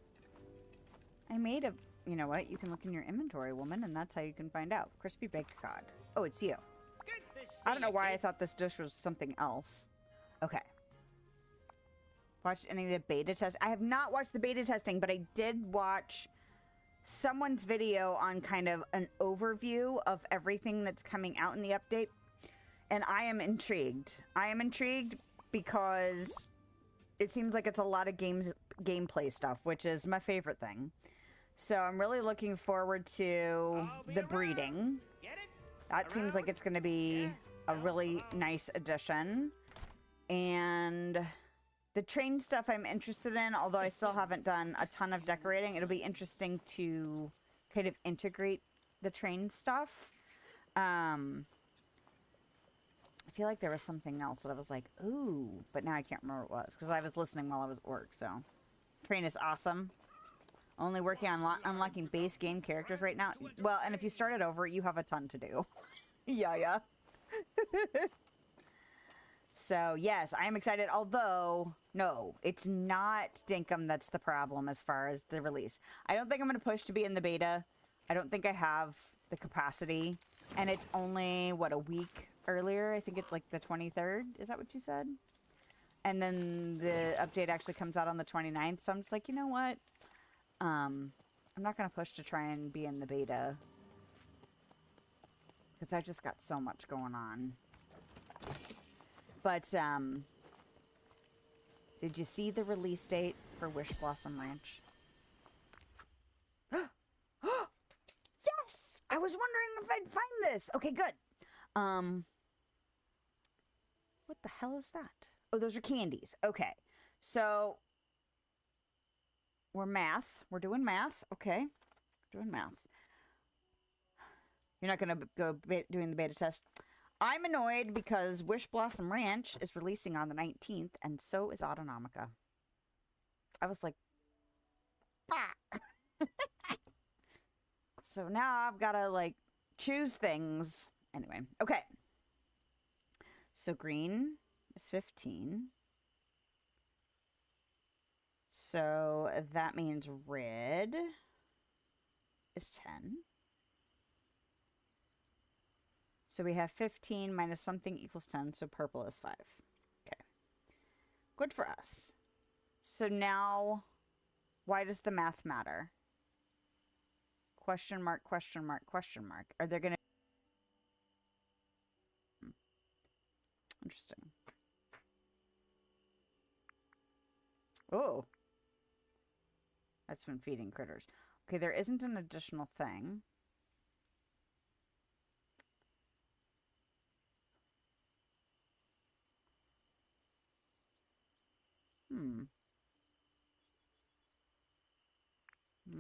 I made a... You know what? You can look in your inventory, woman, and that's how you can find out. Crispy Baked Cod. Oh, it's you. I don't know why I thought this dish was something else. Okay. Watched any of the beta tests? I have not watched the beta testing, but I did watch someone's video on kind of an overview of everything that's coming out in the update. And I am intrigued. I am intrigued because it seems like it's a lot of gameplay stuff, which is my favorite thing. So I'm really looking forward to the breeding. That seems like it's going to be a really nice addition. And the train stuff I'm interested in, although I still haven't done a ton of decorating. It'll be interesting to kind of integrate the train stuff. I feel like there was something else that I was like, ooh, but now I can't remember what it was because I was listening while I was at work, so Train is awesome. Only working on unlocking base game characters right now. Well, and if you start it over, you have a ton to do. Yeah. So, yes, I am excited. Although, no, it's not Dinkum that's the problem as far as the release. I don't think I'm going to push to be in the beta. I don't think I have the capacity. And it's only, what, a week earlier? I think it's like the 23rd. Is that what you said? And then the update actually comes out on the 29th. So I'm just like, you know what? I'm not going to push to try and be in the beta. Because I've just got so much going on. But, did you see the release date for Wish Blossom Ranch? Yes! I was wondering if I'd find this. Okay, good. What the hell is that? Oh, those are candies. Okay. So, we're math. We're doing math. Okay. Doing math. You're not going to go doing the beta test. I'm annoyed because Wish Blossom Ranch is releasing on the 19th, and so is Autonomica. I was like, ah. So now I've got to, like, choose things. Anyway, okay. So green is 15. So that means red is 10. So we have 15 minus something equals 10, so purple is 5. Okay. Good for us. So now, why does the math matter? Question mark, question mark, question mark. Are there going to... Interesting. Oh. That's when feeding critters. Okay, there isn't an additional thing.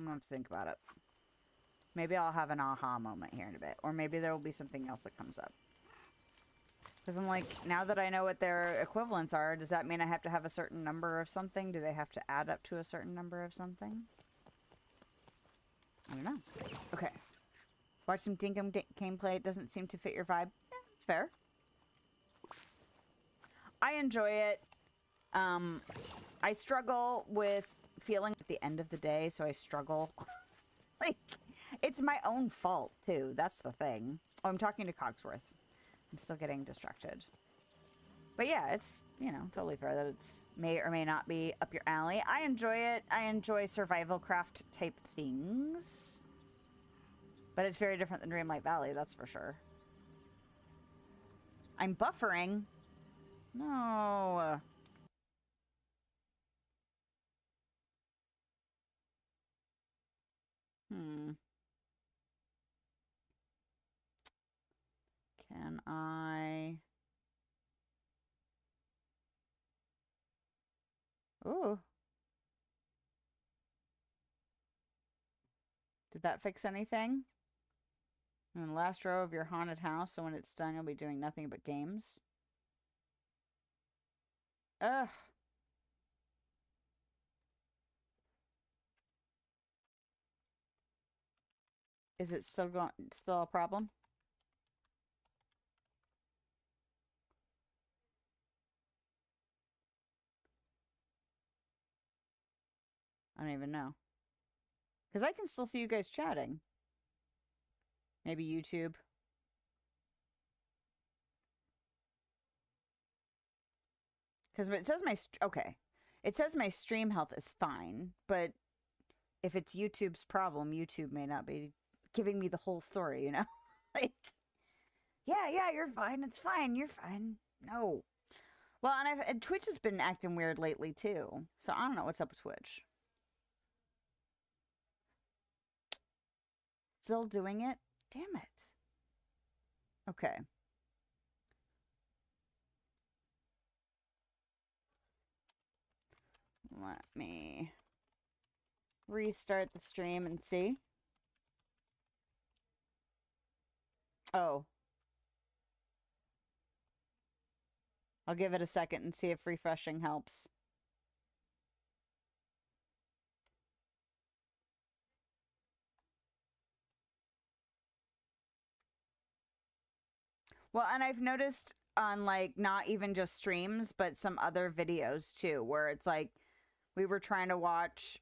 Let's think about it. Maybe I'll have an aha moment here in a bit. Or maybe there will be something else that comes up. Because I'm like, now that I know what their equivalents are, does that mean I have to have a certain number of something? Do they have to add up to a certain number of something? I don't know. Okay. Watch some Dinkum gameplay. It doesn't seem to fit your vibe. Yeah, it's fair. I enjoy it. I struggle with feeling at the end of the day, so I struggle. Like, it's my own fault, too. That's the thing. Oh, I'm talking to Cogsworth. I'm still getting distracted. But yeah, it's, you know, totally fair that it's may or may not be up your alley. I enjoy it. I enjoy survival craft type things. But it's very different than Dreamlight Valley, that's for sure. I'm buffering. No. Can I... Ooh. Did that fix anything? In the last row of your haunted house, so when it's done, you'll be doing nothing but games. Ugh. Is it still still a problem? I don't even know. Because I can still see you guys chatting. Maybe YouTube. Because it says okay. It says my stream health is fine, but if it's YouTube's problem, YouTube may not be giving me the whole story, you know? Like, yeah, you're fine. It's fine. You're fine. No. Well, and Twitch has been acting weird lately, too. So I don't know what's up with Twitch. Still doing it? Damn it. Okay. Let me restart the stream and see. Oh. I'll give it a second and see if refreshing helps. Well, and I've noticed on like not even just streams, but some other videos too, where it's like we were trying to watch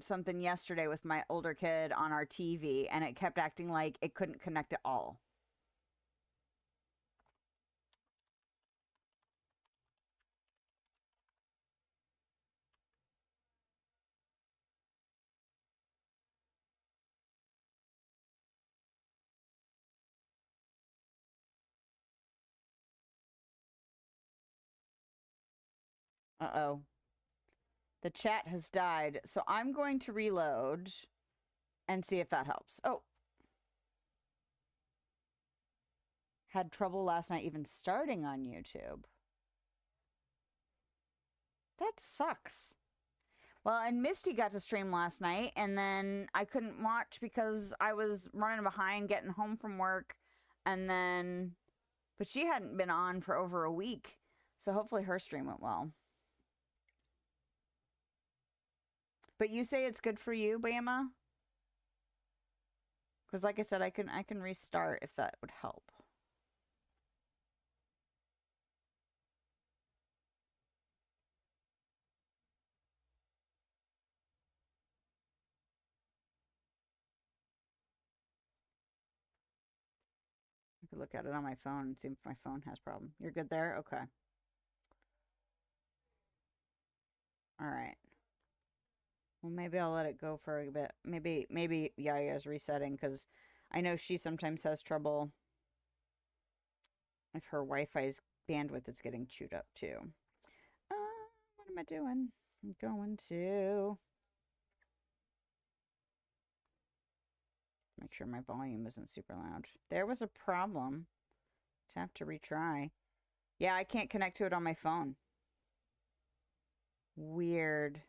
something yesterday with my older kid on our TV and it kept acting like it couldn't connect at all. Uh-oh. The chat has died, so I'm going to reload and see if that helps. Oh. Had trouble last night even starting on YouTube. That sucks. Well, and Misty got to stream last night, and then I couldn't watch because I was running behind getting home from work, and then... But she hadn't been on for over a week, so hopefully her stream went well. But you say it's good for you, Bama? Because like I said, I can restart if that would help. I could look at it on my phone and see if my phone has a problem. You're good there? Okay. All right. Well, maybe I'll let it go for a bit. Maybe Yaya's resetting because I know she sometimes has trouble if her Wi-Fi's bandwidth is getting chewed up too. What am I doing? I'm going to make sure my volume isn't super loud. There was a problem. Tap to retry. Yeah, I can't connect to it on my phone. Weird.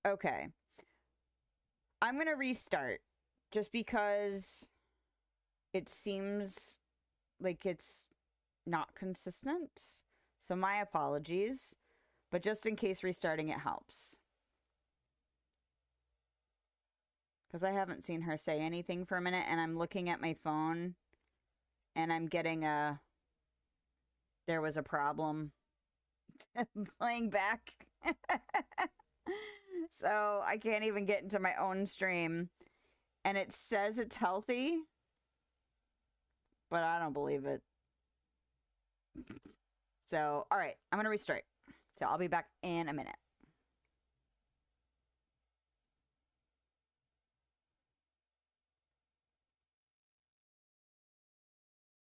Okay. I'm going to restart just because it seems like it's not consistent. So my apologies, but just in case restarting it helps. Because I haven't seen her say anything for a minute, and I'm looking at my phone, and I'm getting a... There was a problem playing back. So I can't even get into my own stream. And it says it's healthy, but I don't believe it. So, all right, I'm going to restart. So I'll be back in a minute.